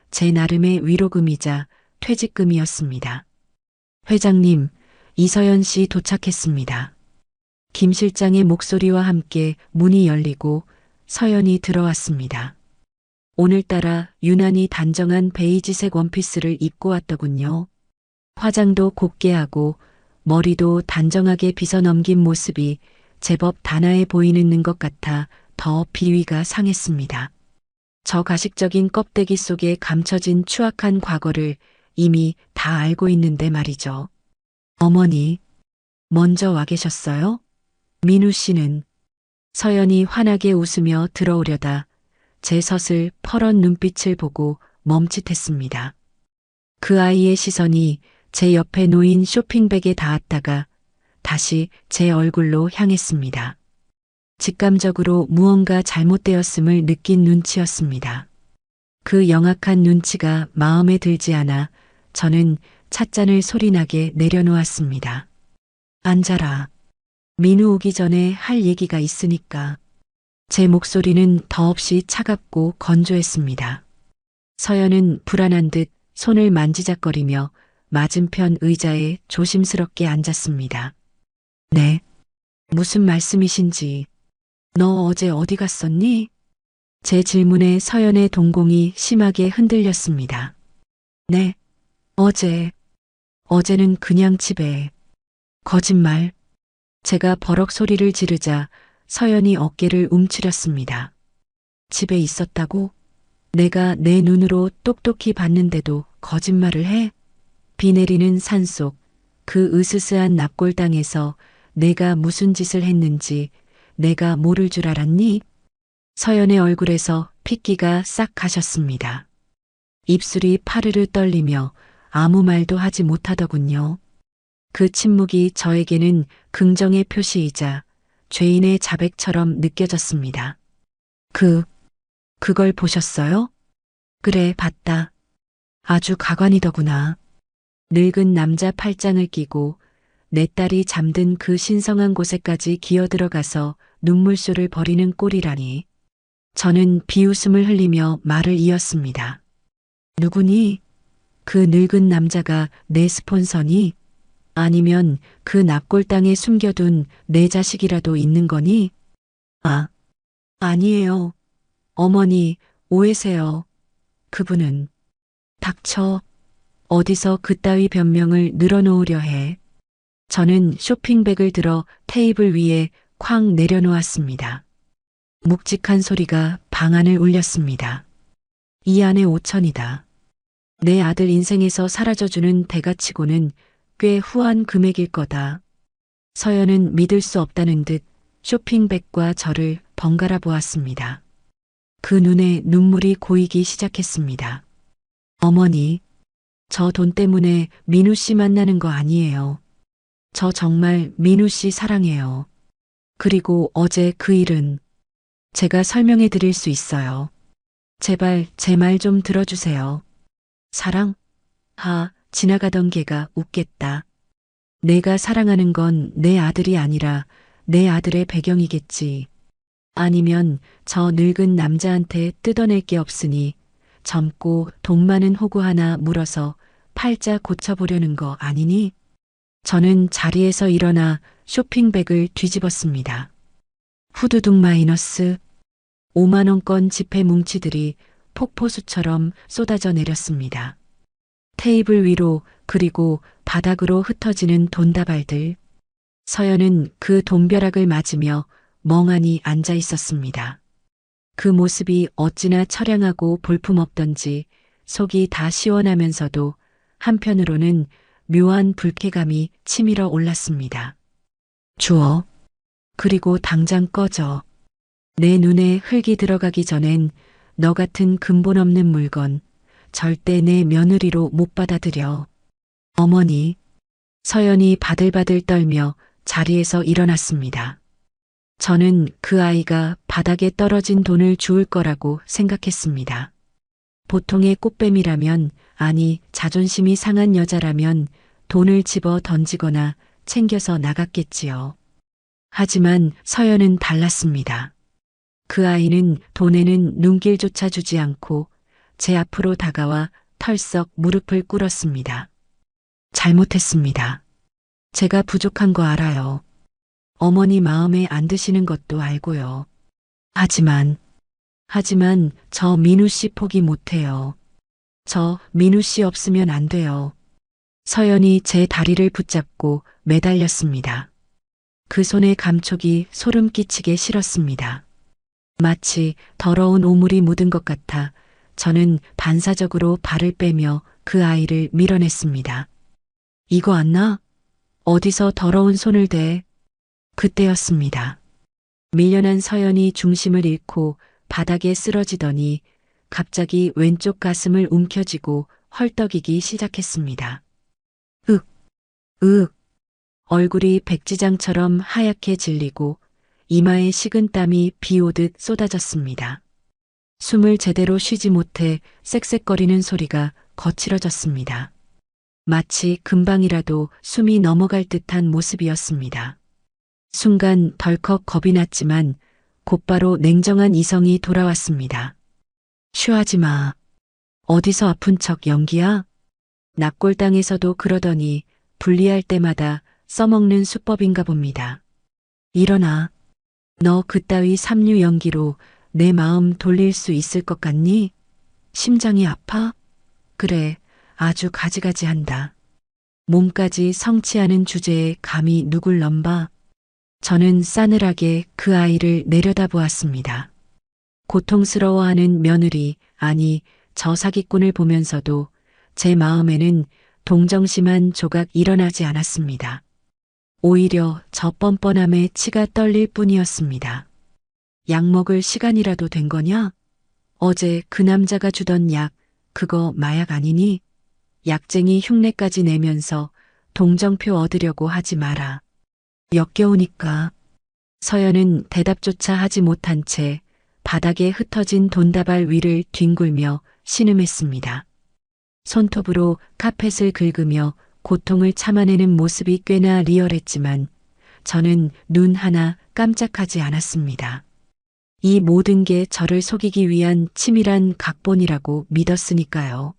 Speaker 2: 제 나름의 위로금이자 퇴직금이었습니다. 회장님, 이서연 씨 도착했습니다. 김 실장의 목소리와 함께 문이 열리고 서연이 들어왔습니다. 오늘따라 유난히 단정한 베이지색 원피스를 입고 왔더군요. 화장도 곱게 하고 머리도 단정하게 빗어 넘긴 모습이 제법 단아해 보이는 것 같아 더 비위가 상했습니다. 저 가식적인 껍데기 속에 감춰진 추악한 과거를 이미 다 알고 있는데 말이죠. 어머니, 먼저 와 계셨어요? 민우 씨는 서연이 환하게 웃으며 들어오려다 제 섯을 퍼런 눈빛을 보고 멈칫했습니다. 그 아이의 시선이 제 옆에 놓인 쇼핑백에 닿았다가 다시 제 얼굴로 향했습니다. 직감적으로 무언가 잘못되었음을 느낀 눈치였습니다. 그 영악한 눈치가 마음에 들지 않아 저는 찻잔을 소리나게 내려놓았습니다. 앉아라. 민우 오기 전에 할 얘기가 있으니까. 제 목소리는 더없이 차갑고 건조했습니다. 서연은 불안한 듯 손을 만지작거리며 맞은편 의자에 조심스럽게 앉았습니다. 네. 무슨 말씀이신지. 너 어제 어디 갔었니? 제 질문에 서연의 동공이 심하게 흔들렸습니다. 네. 어제는 그냥 집에. 거짓말. 제가 버럭 소리를 지르자 서연이 어깨를 움츠렸습니다. 집에 있었다고? 내가 내 눈으로 똑똑히 봤는데도 거짓말을 해? 비 내리는 산속 그 으스스한 납골 땅에서 내가 무슨 짓을 했는지 내가 모를 줄 알았니? 서연의 얼굴에서 핏기가 싹 가셨습니다. 입술이 파르르 떨리며 아무 말도 하지 못하더군요. 그 침묵이 저에게는 긍정의 표시이자 죄인의 자백처럼 느껴졌습니다. 그걸 보셨어요? 그래, 봤다. 아주 가관이더구나. 늙은 남자 팔짱을 끼고 내 딸이 잠든 그 신성한 곳에까지 기어들어가서 눈물쇼를 벌이는 꼴이라니. 저는 비웃음을 흘리며 말을 이었습니다. 누구니? 그 늙은 남자가 내 스폰서니? 아니면 그 납골 땅에 숨겨둔 내 자식이라도 있는 거니? 아니에요. 어머니, 오해세요. 그분은. 닥쳐. 어디서 그따위 변명을 늘어놓으려 해. 저는 쇼핑백을 들어 테이블 위에 쾅 내려놓았습니다. 묵직한 소리가 방안을 울렸습니다. 이 안에 5천이다. 내 아들 인생에서 사라져주는 대가치고는 꽤 후한 금액일 거다. 서연은 믿을 수 없다는 듯 쇼핑백과 저를 번갈아 보았습니다. 그 눈에 눈물이 고이기 시작했습니다. 어머니, 저 돈 때문에 민우 씨 만나는 거 아니에요. 저 정말 민우 씨 사랑해요. 그리고 어제 그 일은 제가 설명해 드릴 수 있어요. 제발 제 말 좀 들어주세요. 사랑? 지나가던 개가 웃겠다. 내가 사랑하는 건 내 아들이 아니라 내 아들의 배경이겠지. 아니면 저 늙은 남자한테 뜯어낼 게 없으니 젊고 돈 많은 호구 하나 물어서 팔자 고쳐보려는 거 아니니? 저는 자리에서 일어나 쇼핑백을 뒤집었습니다. 후두둑 마이너스 5만원권 지폐 뭉치들이 폭포수처럼 쏟아져 내렸습니다. 테이블 위로 그리고 바닥으로 흩어지는 돈다발들. 서연은 그 돈벼락을 맞으며 멍하니 앉아 있었습니다. 그 모습이 어찌나 처량하고 볼품없던지 속이 다 시원하면서도 한편으로는 묘한 불쾌감이 치밀어 올랐습니다. 주워. 그리고 당장 꺼져. 내 눈에 흙이 들어가기 전엔 너 같은 근본 없는 물건 절대 내 며느리로 못 받아들여. 어머니. 서연이 바들바들 떨며 자리에서 일어났습니다. 저는 그 아이가 바닥에 떨어진 돈을 주울 거라고 생각했습니다. 보통의 꽃뱀이라면, 아니 자존심이 상한 여자라면 돈을 집어 던지거나 챙겨서 나갔겠지요. 하지만 서연은 달랐습니다. 그 아이는 돈에는 눈길조차 주지 않고 제 앞으로 다가와 털썩 무릎을 꿇었습니다. 잘못했습니다. 제가 부족한 거 알아요. 어머니 마음에 안 드시는 것도 알고요. 하지만 저 민우 씨 포기 못해요. 저 민우 씨 없으면 안 돼요. 서연이 제 다리를 붙잡고 매달렸습니다. 그 손의 감촉이 소름 끼치게 싫었습니다. 마치 더러운 오물이 묻은 것 같아 저는 반사적으로 발을 빼며 그 아이를 밀어냈습니다. 이거 안 나? 어디서 더러운 손을 대? 그때였습니다. 밀려난 서연이 중심을 잃고 바닥에 쓰러지더니 갑자기 왼쪽 가슴을 움켜쥐고 헐떡이기 시작했습니다. 얼굴이 백지장처럼 하얗게 질리고 이마에 식은 땀이 비 오듯 쏟아졌습니다. 숨을 제대로 쉬지 못해 쌕쌕거리는 소리가 거칠어졌습니다. 마치 금방이라도 숨이 넘어갈 듯한 모습이었습니다. 순간 덜컥 겁이 났지만 곧바로 냉정한 이성이 돌아왔습니다. 쉬하지 마. 어디서 아픈 척 연기야? 납골당에서도 그러더니 분리할 때마다 써먹는 수법인가 봅니다. 일어나. 너 그따위 삼류 연기로 내 마음 돌릴 수 있을 것 같니? 심장이 아파? 그래, 아주 가지가지한다. 몸까지 성취하는 주제에 감히 누굴 넘봐? 저는 싸늘하게 그 아이를 내려다보았습니다. 고통스러워하는 며느리, 아니 저 사기꾼을 보면서도 제 마음에는 동정심 한 조각 일어나지 않았습니다. 오히려 저 뻔뻔함에 치가 떨릴 뿐이었습니다. 약 먹을 시간이라도 된 거냐? 어제 그 남자가 주던 약, 그거 마약 아니니? 약쟁이 흉내까지 내면서 동정표 얻으려고 하지 마라. 역겨우니까. 서연은 대답조차 하지 못한 채 바닥에 흩어진 돈다발 위를 뒹굴며 신음했습니다. 손톱으로 카펫을 긁으며 고통을 참아내는 모습이 꽤나 리얼했지만 저는 눈 하나 깜짝하지 않았습니다. 이 모든 게 저를 속이기 위한 치밀한 각본이라고 믿었으니까요.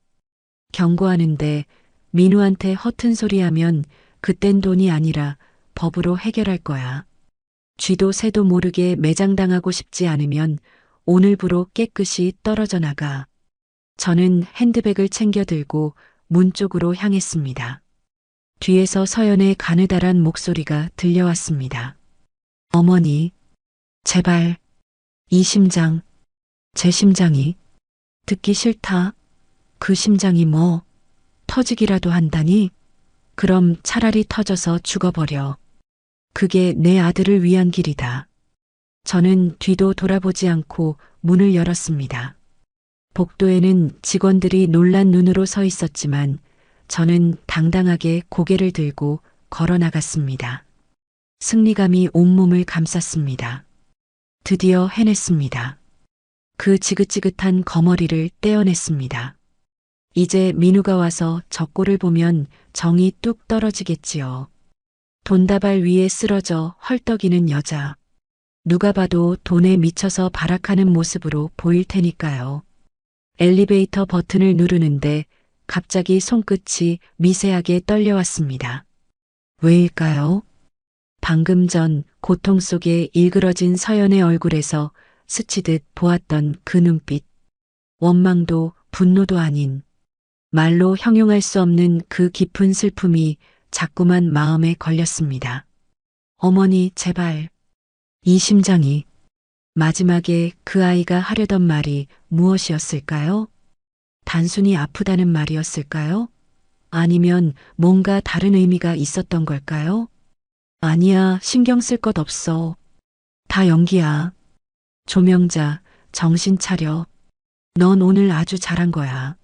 Speaker 2: 경고하는데 민우한테 허튼 소리 하면 그땐 돈이 아니라 법으로 해결할 거야. 쥐도 새도 모르게 매장당하고 싶지 않으면 오늘부로 깨끗이 떨어져 나가. 저는 핸드백을 챙겨 들고 문 쪽으로 향했습니다. 뒤에서 서연의 가느다란 목소리가 들려왔습니다. 어머니, 제발, 이 심장, 제 심장이 듣기 싫다. 그 심장이 뭐 터지기라도 한다니? 그럼 차라리 터져서 죽어버려. 그게 내 아들을 위한 길이다. 저는 뒤도 돌아보지 않고 문을 열었습니다. 복도에는 직원들이 놀란 눈으로 서 있었지만 저는 당당하게 고개를 들고 걸어 나갔습니다. 승리감이 온몸을 감쌌습니다. 드디어 해냈습니다. 그 지긋지긋한 거머리를 떼어냈습니다. 이제 민우가 와서 저 꼴을 보면 정이 뚝 떨어지겠지요. 돈다발 위에 쓰러져 헐떡이는 여자. 누가 봐도 돈에 미쳐서 발악하는 모습으로 보일 테니까요. 엘리베이터 버튼을 누르는데 갑자기 손끝이 미세하게 떨려왔습니다. 왜일까요? 방금 전 고통 속에 일그러진 서연의 얼굴에서 스치듯 보았던 그 눈빛. 원망도 분노도 아닌 말로 형용할 수 없는 그 깊은 슬픔이 자꾸만 마음에 걸렸습니다. 어머니, 제발. 이 심장이. 마지막에 그 아이가 하려던 말이 무엇이었을까요? 단순히 아프다는 말이었을까요? 아니면 뭔가 다른 의미가 있었던 걸까요? 아니야, 신경 쓸 것 없어. 다 연기야. 조명자, 정신 차려. 넌 오늘 아주 잘한 거야.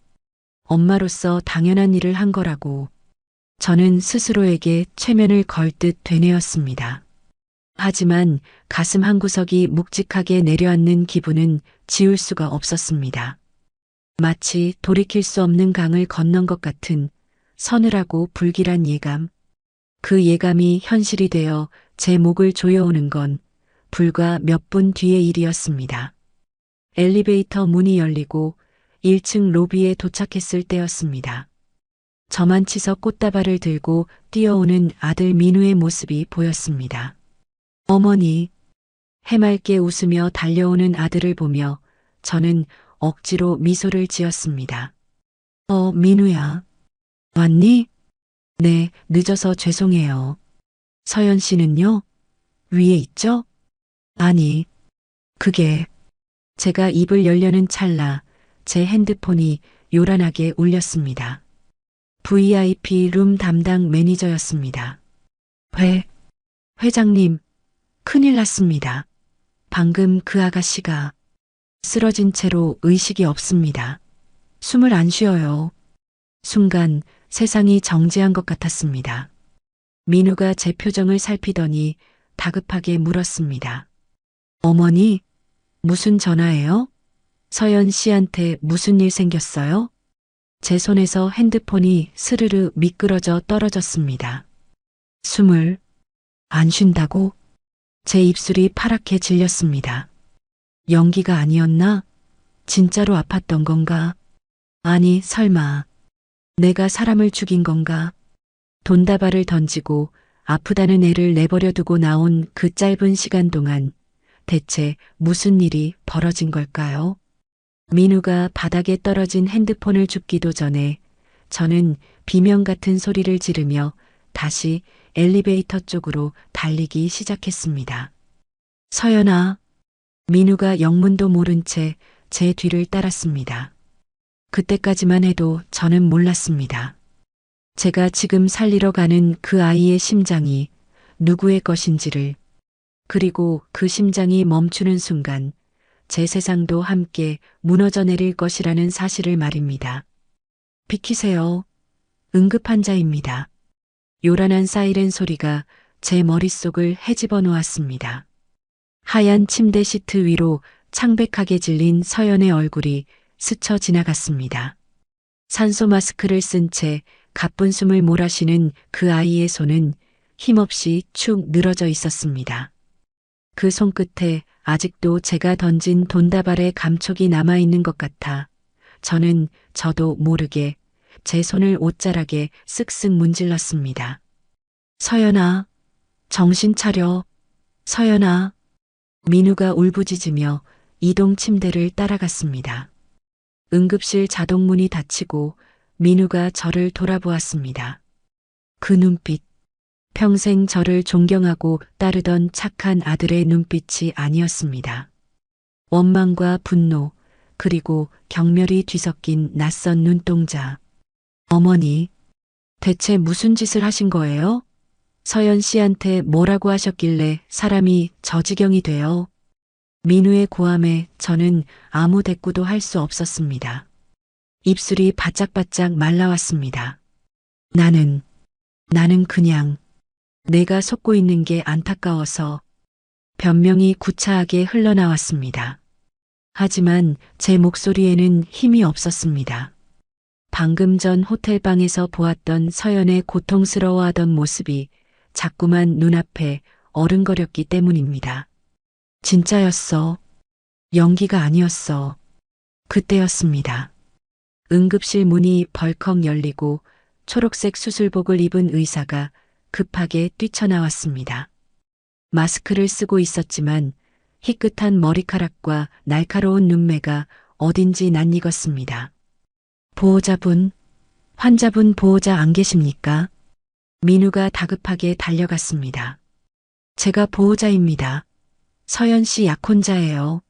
Speaker 2: 엄마로서 당연한 일을 한 거라고. 저는 스스로에게 최면을 걸 듯 되뇌었습니다. 하지만 가슴 한구석이 묵직하게 내려앉는 기분은 지울 수가 없었습니다. 마치 돌이킬 수 없는 강을 건넌 것 같은 서늘하고 불길한 예감. 그 예감이 현실이 되어 제 목을 조여오는 건 불과 몇 분 뒤의 일이었습니다. 엘리베이터 문이 열리고 1층 로비에 도착했을 때였습니다. 저만 치서 꽃다발을 들고 뛰어오는 아들 민우의 모습이 보였습니다. 어머니, 해맑게 웃으며 달려오는 아들을 보며 저는 억지로 미소를 지었습니다. 민우야. 왔니? 네, 늦어서 죄송해요. 서연 씨는요? 위에 있죠? 아니, 그게 제가 입을 열려는 찰나 제 핸드폰이 요란하게 울렸습니다. VIP 룸 담당 매니저였습니다. 회장님, 큰일 났습니다. 방금 그 아가씨가 쓰러진 채로 의식이 없습니다. 숨을 안 쉬어요. 순간 세상이 정지한 것 같았습니다. 민우가 제 표정을 살피더니 다급하게 물었습니다. 어머니, 무슨 전화예요? 서연 씨한테 무슨 일 생겼어요? 제 손에서 핸드폰이 스르르 미끄러져 떨어졌습니다. 숨을 안 쉰다고? 제 입술이 파랗게 질렸습니다. 연기가 아니었나? 진짜로 아팠던 건가? 아니, 설마 내가 사람을 죽인 건가? 돈다발을 던지고 아프다는 애를 내버려 두고 나온 그 짧은 시간 동안 대체 무슨 일이 벌어진 걸까요? 민우가 바닥에 떨어진 핸드폰을 줍기도 전에 저는 비명 같은 소리를 지르며 다시 엘리베이터 쪽으로 달리기 시작했습니다. 서연아. 민우가 영문도 모른 채 제 뒤를 따랐습니다. 그때까지만 해도 저는 몰랐습니다. 제가 지금 살리러 가는 그 아이의 심장이 누구의 것인지를, 그리고 그 심장이 멈추는 순간 제 세상도 함께 무너져 내릴 것이라는 사실을 말입니다. 비키세요. 응급환자입니다. 요란한 사이렌 소리가 제 머릿속을 헤집어 놓았습니다. 하얀 침대 시트 위로 창백하게 질린 서연의 얼굴이 스쳐 지나갔습니다. 산소 마스크를 쓴 채 가쁜 숨을 몰아쉬는 그 아이의 손은 힘없이 축 늘어져 있었습니다. 그 손끝에 아직도 제가 던진 돈다발의 감촉이 남아있는 것 같아 저도 모르게 제 손을 옷자락에 쓱쓱 문질렀습니다. 서연아, 정신 차려. 서연아. 민우가 울부짖으며 이동 침대를 따라갔습니다. 응급실 자동문이 닫히고 민우가 저를 돌아보았습니다. 그 눈빛, 평생 저를 존경하고 따르던 착한 아들의 눈빛이 아니었습니다. 원망과 분노, 그리고 경멸이 뒤섞인 낯선 눈동자. 어머니, 대체 무슨 짓을 하신 거예요? 서연 씨한테 뭐라고 하셨길래 사람이 저 지경이 돼요? 민우의 고함에 저는 아무 대꾸도 할 수 없었습니다. 입술이 바짝바짝 말라왔습니다. 나는 그냥 내가 속고 있는 게 안타까워서 변명이 구차하게 흘러나왔습니다. 하지만 제 목소리에는 힘이 없었습니다. 방금 전 호텔방에서 보았던 서연의 고통스러워하던 모습이 자꾸만 눈앞에 어른거렸기 때문입니다. 진짜였어. 연기가 아니었어. 그때였습니다. 응급실 문이 벌컥 열리고 초록색 수술복을 입은 의사가 급하게 뛰쳐나왔습니다. 마스크를 쓰고 있었지만 희끗한 머리카락과 날카로운 눈매가 어딘지 낯익었습니다. 보호자분, 환자분 보호자 안 계십니까? 민우가 다급하게 달려갔습니다. 제가 보호자입니다. 서연 씨 약혼자예요.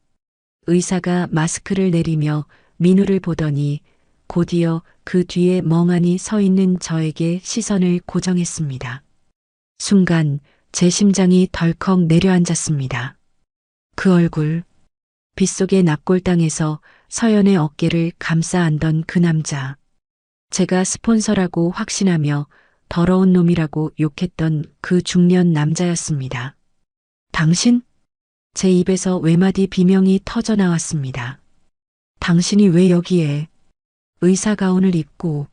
Speaker 2: 의사가 마스크를 내리며 민우를 보더니 곧이어 그 뒤에 멍하니 서 있는 저에게 시선을 고정했습니다. 순간 제 심장이 덜컥 내려앉았습니다. 그 얼굴, 빗속의 납골당에서 서연의 어깨를 감싸 안던 그 남자. 제가 스폰서라고 확신하며 더러운 놈이라고 욕했던 그 중년 남자였습니다. 당신? 제 입에서 외마디 비명이 터져 나왔습니다. 당신이 왜 여기에? 의사 가운을 입고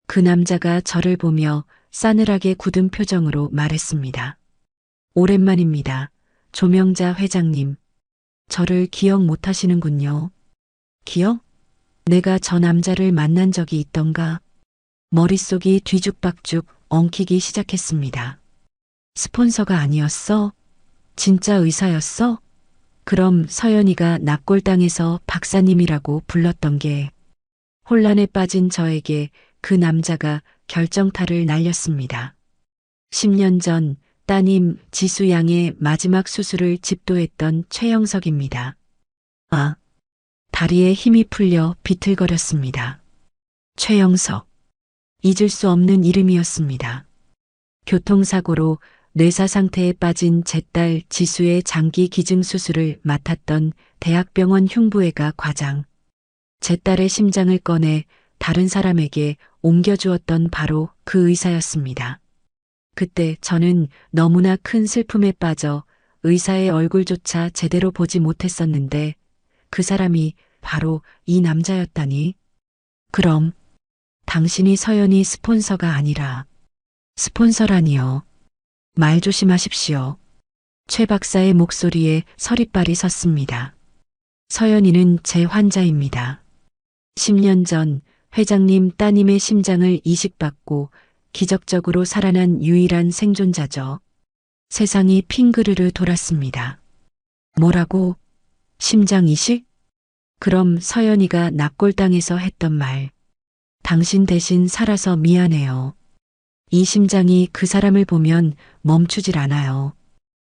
Speaker 2: 그 남자가 저를 보며 싸늘하게 굳은 표정으로 말했습니다. 오랜만입니다. 조명자 회장님. 저를 기억 못 하시는군요. 기억? 내가 저 남자를 만난 적이 있던가? 머릿속이 뒤죽박죽 엉키기 시작했습니다. 스폰서가 아니었어? 진짜 의사였어? 그럼 서연이가 납골당에서 박사님이라고 불렀던 게 혼란에 빠진 저에게 그 남자가 결정타를 날렸습니다. 10년 전 따님 지수 양의 마지막 수술을 집도했던 최영석입니다. 아, 다리에 힘이 풀려 비틀거렸습니다. 최영석. 잊을 수 없는 이름이었습니다. 교통사고로 뇌사 상태에 빠진 제 딸 지수의 장기 기증 수술을 맡았던 대학병원 흉부외과 과장. 제 딸의 심장을 꺼내 다른 사람에게 옮겨주었던 바로 그 의사였습니다. 그때 저는 너무나 큰 슬픔에 빠져 의사의 얼굴조차 제대로 보지 못했었는데 그 사람이 바로 이 남자였다니. 그럼 당신이 서연이 스폰서가 아니라 스폰서라니요. 말 조심하십시오. 최 박사의 목소리에 서리빨이 섰습니다. 서연이는 제 환자입니다. 10년 전 회장님 따님의 심장을 이식받고 기적적으로 살아난 유일한 생존자죠. 세상이 핑그르르 돌았습니다. 뭐라고? 심장 이식? 그럼 서연이가 납골당에서 했던 말. 당신 대신 살아서 미안해요. 이 심장이 그 사람을 보면 멈추질 않아요.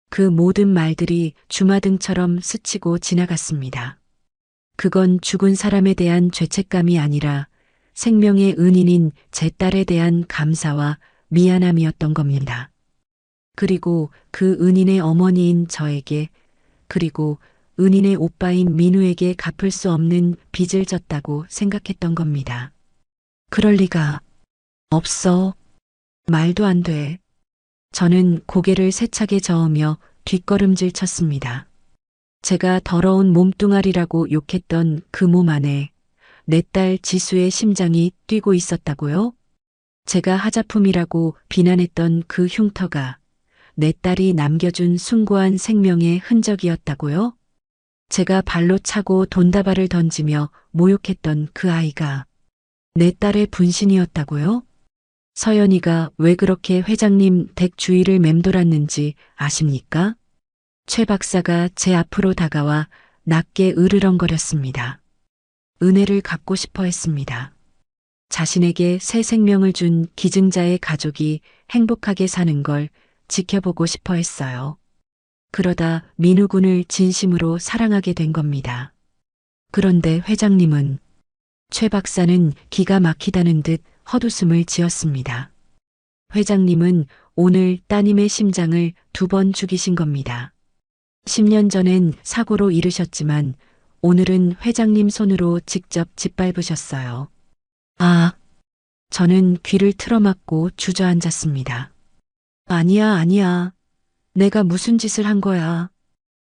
Speaker 2: 그 모든 말들이 주마등처럼 스치고 지나갔습니다. 그건 죽은 사람에 대한 죄책감이 아니라 생명의 은인인 제 딸에 대한 감사와 미안함이었던 겁니다. 그리고 그 은인의 어머니인 저에게, 그리고 은인의 오빠인 민우에게 갚을 수 없는 빚을 졌다고 생각했던 겁니다. 그럴 리가 없어. 말도 안 돼. 저는 고개를 세차게 저으며 뒷걸음질 쳤습니다. 제가 더러운 몸뚱아리라고 욕했던 그 몸 안에 내 딸 지수의 심장이 뛰고 있었다고요? 제가 하자품이라고 비난했던 그 흉터가 내 딸이 남겨준 숭고한 생명의 흔적이었다고요? 제가 발로 차고 돈다발을 던지며 모욕했던 그 아이가 내 딸의 분신이었다고요? 서연이가 왜 그렇게 회장님 댁 주위를 맴돌았는지 아십니까? 최 박사가 제 앞으로 다가와 낮게 으르렁거렸습니다. 은혜를 갚고 싶어 했습니다. 자신에게 새 생명을 준 기증자의 가족이 행복하게 사는 걸 지켜보고 싶어 했어요. 그러다 민우 군을 진심으로 사랑하게 된 겁니다. 그런데 회장님은, 최 박사는 기가 막히다는 듯 헛웃음을 지었습니다. 회장님은 오늘 따님의 심장을 2번 죽이신 겁니다. 10년 전엔 사고로 잃으셨지만 오늘은 회장님 손으로 직접 짓밟으셨어요. 아, 저는 귀를 틀어막고 주저앉았습니다. 아니야. 내가 무슨 짓을 한 거야.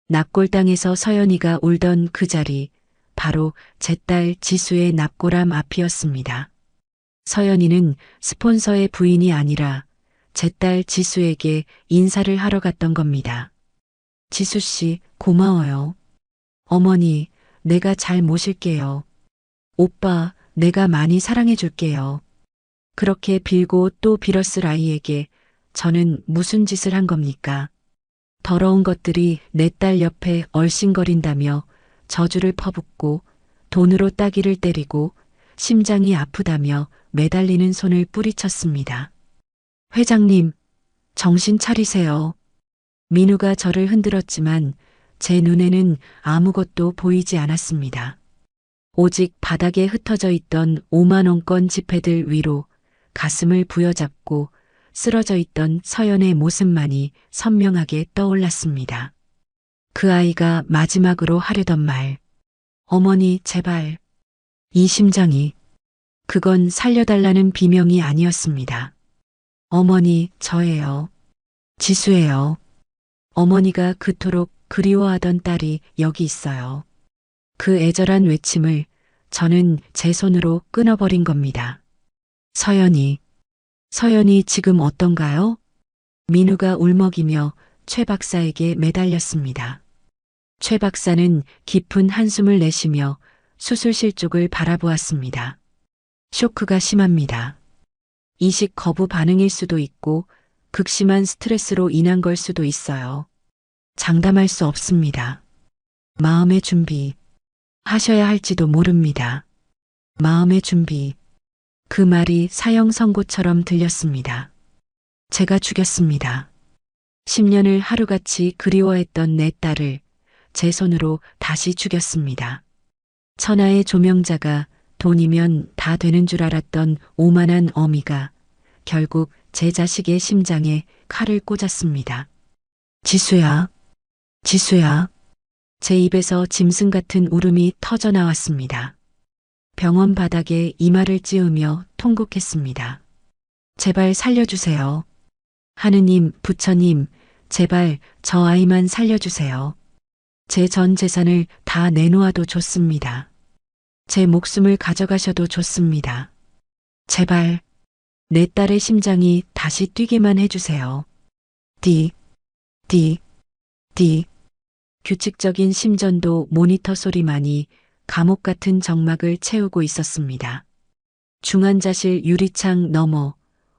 Speaker 2: 납골당에서 서연이가 울던 그 자리, 바로 제 딸 지수의 납골함 앞이었습니다. 서연이는 스폰서의 부인이 아니라 제 딸 지수에게 인사를 하러 갔던 겁니다. 지수 씨, 고마워요. 어머니, 내가 잘 모실게요. 오빠, 내가 많이 사랑해 줄게요. 그렇게 빌고 또 빌었을 아이에게 저는 무슨 짓을 한 겁니까? 더러운 것들이 내 딸 옆에 얼씬거린다며 저주를 퍼붓고 돈으로 따귀를 때리고 심장이 아프다며 매달리는 손을 뿌리쳤습니다. 회장님, 정신 차리세요. 민우가 저를 흔들었지만 제 눈에는 아무것도 보이지 않았습니다. 오직 바닥에 흩어져 있던 5만 원권 지폐들 위로 가슴을 부여잡고 쓰러져 있던 서연의 모습만이 선명하게 떠올랐습니다. 그 아이가 마지막으로 하려던 말. 어머니, 제발. 이 심장이. 그건 살려달라는 비명이 아니었습니다. 어머니, 저예요. 지수예요. 어머니가 그토록 그리워하던 딸이 여기 있어요. 그 애절한 외침을 저는 제 손으로 끊어버린 겁니다. 서연이 지금 어떤가요? 민우가 울먹이며 최 박사에게 매달렸습니다. 최 박사는 깊은 한숨을 내쉬며 수술실 쪽을 바라보았습니다. 쇼크가 심합니다. 이식 거부 반응일 수도 있고 극심한 스트레스로 인한 걸 수도 있어요. 장담할 수 없습니다. 마음의 준비 하셔야 할지도 모릅니다. 마음의 준비. 그 말이 사형 선고처럼 들렸습니다. 제가 죽였습니다. 10년을 하루같이 그리워했던 내 딸을 제 손으로 다시 죽였습니다. 천하의 조명자가 돈이면 다 되는 줄 알았던 오만한 어미가 결국 제 자식의 심장에 칼을 꽂았습니다. 지수야, 지수야. 제 입에서 짐승 같은 울음이 터져 나왔습니다. 병원 바닥에 이마를 찌우며 통곡했습니다. 제발 살려주세요. 하느님, 부처님, 제발 저 아이만 살려주세요. 제 전 재산을 다 내놓아도 좋습니다. 제 목숨을 가져가셔도 좋습니다. 제발 내 딸의 심장이 다시 뛰게만 해주세요. 디, 디, 디. 규칙적인 심전도 모니터 소리만이 감옥 같은 정막을 채우고 있었습니다. 중환자실 유리창 너머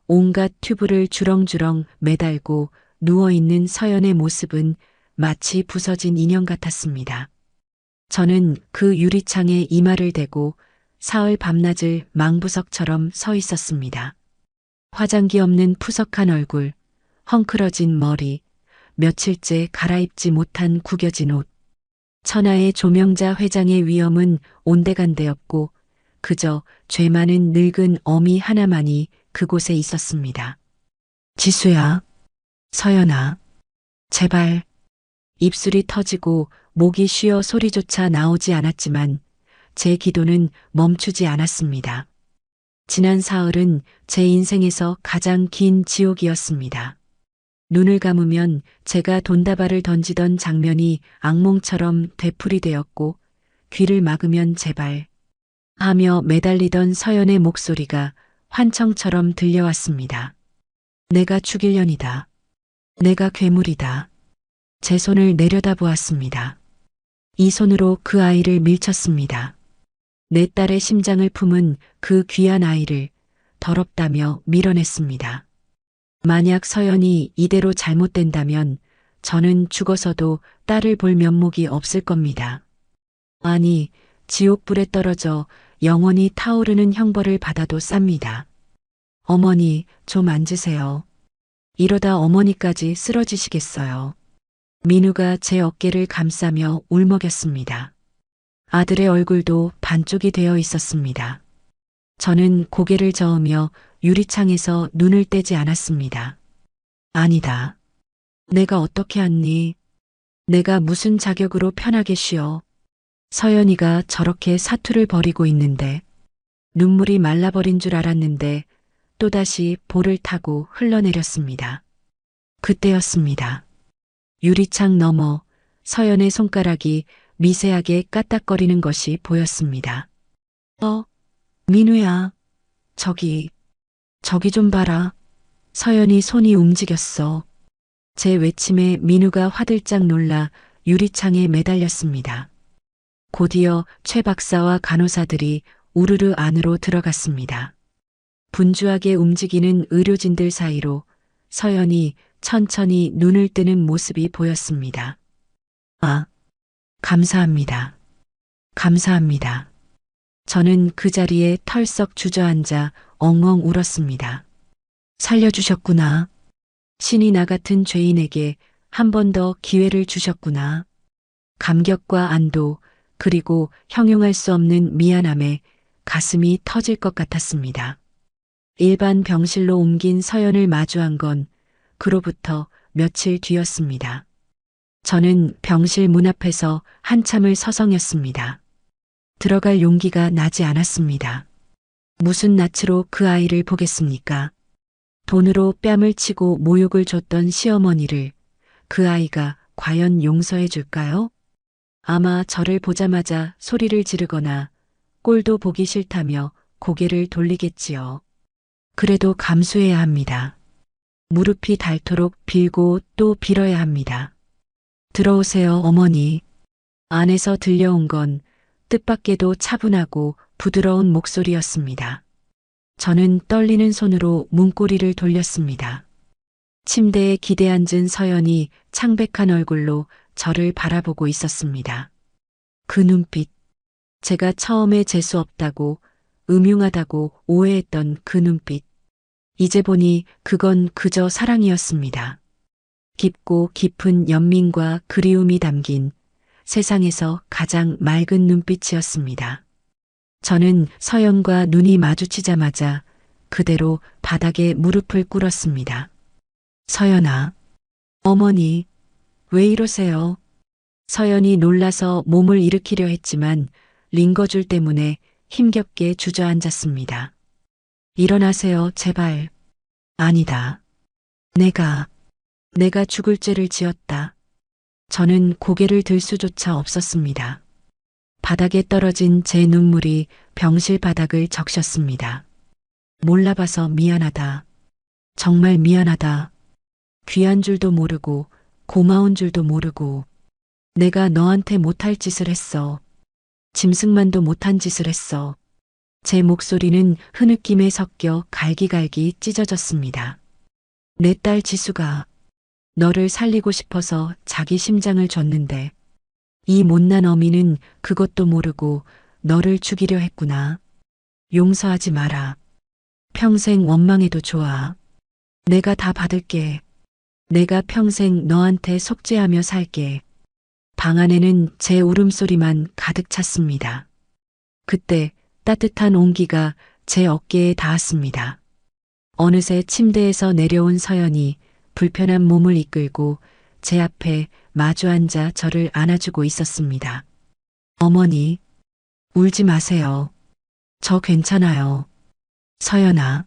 Speaker 2: 온갖 튜브를 주렁주렁 매달고 누워있는 서연의 모습은 마치 부서진 인형 같았습니다. 저는 그 유리창에 이마를 대고 사흘 밤낮을 망부석처럼 서 있었습니다. 화장기 없는 푸석한 얼굴, 헝클어진 머리, 며칠째 갈아입지 못한 구겨진 옷. 천하의 조명자 회장의 위엄은 온데간데였고 그저 죄 많은 늙은 어미 하나만이 그곳에 있었습니다. 지수야, 서연아, 제발. 입술이 터지고 목이 쉬어 소리조차 나오지 않았지만 제 기도는 멈추지 않았습니다. 지난 사흘은 제 인생에서 가장 긴 지옥이었습니다. 눈을 감으면 제가 돈다발을 던지던 장면이 악몽처럼 되풀이되었고 귀를 막으면 제발 하며 매달리던 서연의 목소리가 환청처럼 들려왔습니다. 내가 죽일년이다. 내가 괴물이다. 제 손을 내려다보았습니다. 이 손으로 그 아이를 밀쳤습니다. 내 딸의 심장을 품은 그 귀한 아이를 더럽다며 밀어냈습니다. 만약 서연이 이대로 잘못된다면 저는 죽어서도 딸을 볼 면목이 없을 겁니다. 아니, 지옥불에 떨어져 영원히 타오르는 형벌을 받아도 쌉니다. 어머니, 좀 앉으세요. 이러다 어머니까지 쓰러지시겠어요. 민우가 제 어깨를 감싸며 울먹였습니다. 아들의 얼굴도 반쪽이 되어 있었습니다. 저는 고개를 저으며 유리창에서 눈을 떼지 않았습니다. 아니다. 내가 어떻게 했니? 내가 무슨 자격으로 편하게 쉬어? 서연이가 저렇게 사투를 벌이고 있는데 눈물이 말라버린 줄 알았는데 또다시 볼을 타고 흘러내렸습니다. 그때였습니다. 유리창 너머 서연의 손가락이 미세하게 까딱거리는 것이 보였습니다. 민우야, 저기 좀 봐라. 서연이 손이 움직였어. 제 외침에 민우가 화들짝 놀라 유리창에 매달렸습니다. 곧이어 최 박사와 간호사들이 우르르 안으로 들어갔습니다. 분주하게 움직이는 의료진들 사이로 서연이 천천히 눈을 뜨는 모습이 보였습니다. 아, 감사합니다. 감사합니다. 저는 그 자리에 털썩 주저앉아 엉엉 울었습니다. 살려주셨구나. 신이 나 같은 죄인에게 한 번 더 기회를 주셨구나. 감격과 안도, 그리고 형용할 수 없는 미안함에 가슴이 터질 것 같았습니다. 일반 병실로 옮긴 서연을 마주한 건 그로부터 며칠 뒤였습니다. 저는 병실 문 앞에서 한참을 서성였습니다. 들어갈 용기가 나지 않았습니다. 무슨 낯으로 그 아이를 보겠습니까? 돈으로 뺨을 치고 모욕을 줬던 시어머니를 그 아이가 과연 용서해 줄까요? 아마 저를 보자마자 소리를 지르거나 꼴도 보기 싫다며 고개를 돌리겠지요. 그래도 감수해야 합니다. 무릎이 닳도록 빌고 또 빌어야 합니다. 들어오세요, 어머니. 안에서 들려온 건 뜻밖에도 차분하고 부드러운 목소리였습니다. 저는 떨리는 손으로 문고리를 돌렸습니다. 침대에 기대앉은 서연이 창백한 얼굴로 저를 바라보고 있었습니다. 그 눈빛, 제가 처음에 재수 없다고, 음흉하다고 오해했던 그 눈빛. 이제 보니 그건 그저 사랑이었습니다. 깊고 깊은 연민과 그리움이 담긴 세상에서 가장 맑은 눈빛이었습니다. 저는 서연과 눈이 마주치자마자 그대로 바닥에 무릎을 꿇었습니다. 서연아, 어머니, 왜 이러세요? 서연이 놀라서 몸을 일으키려 했지만 링거줄 때문에 힘겹게 주저앉았습니다. 일어나세요, 제발. 아니다. 내가 죽을 죄를 지었다. 저는 고개를 들 수조차 없었습니다. 바닥에 떨어진 제 눈물이 병실 바닥을 적셨습니다. 몰라봐서 미안하다. 정말 미안하다. 귀한 줄도 모르고 고마운 줄도 모르고 내가 너한테 못할 짓을 했어. 짐승만도 못한 짓을 했어. 제 목소리는 흐느낌에 섞여 갈기갈기 찢어졌습니다. 내 딸 지수가 너를 살리고 싶어서 자기 심장을 줬는데 이 못난 어미는 그것도 모르고 너를 죽이려 했구나. 용서하지 마라. 평생 원망해도 좋아. 내가 다 받을게. 내가 평생 너한테 속죄하며 살게. 방 안에는 제 울음소리만 가득 찼습니다. 그때 따뜻한 온기가 제 어깨에 닿았습니다. 어느새 침대에서 내려온 서연이 불편한 몸을 이끌고 제 앞에 마주 앉아 저를 안아주고 있었습니다. 어머니, 울지 마세요. 저 괜찮아요. 서연아,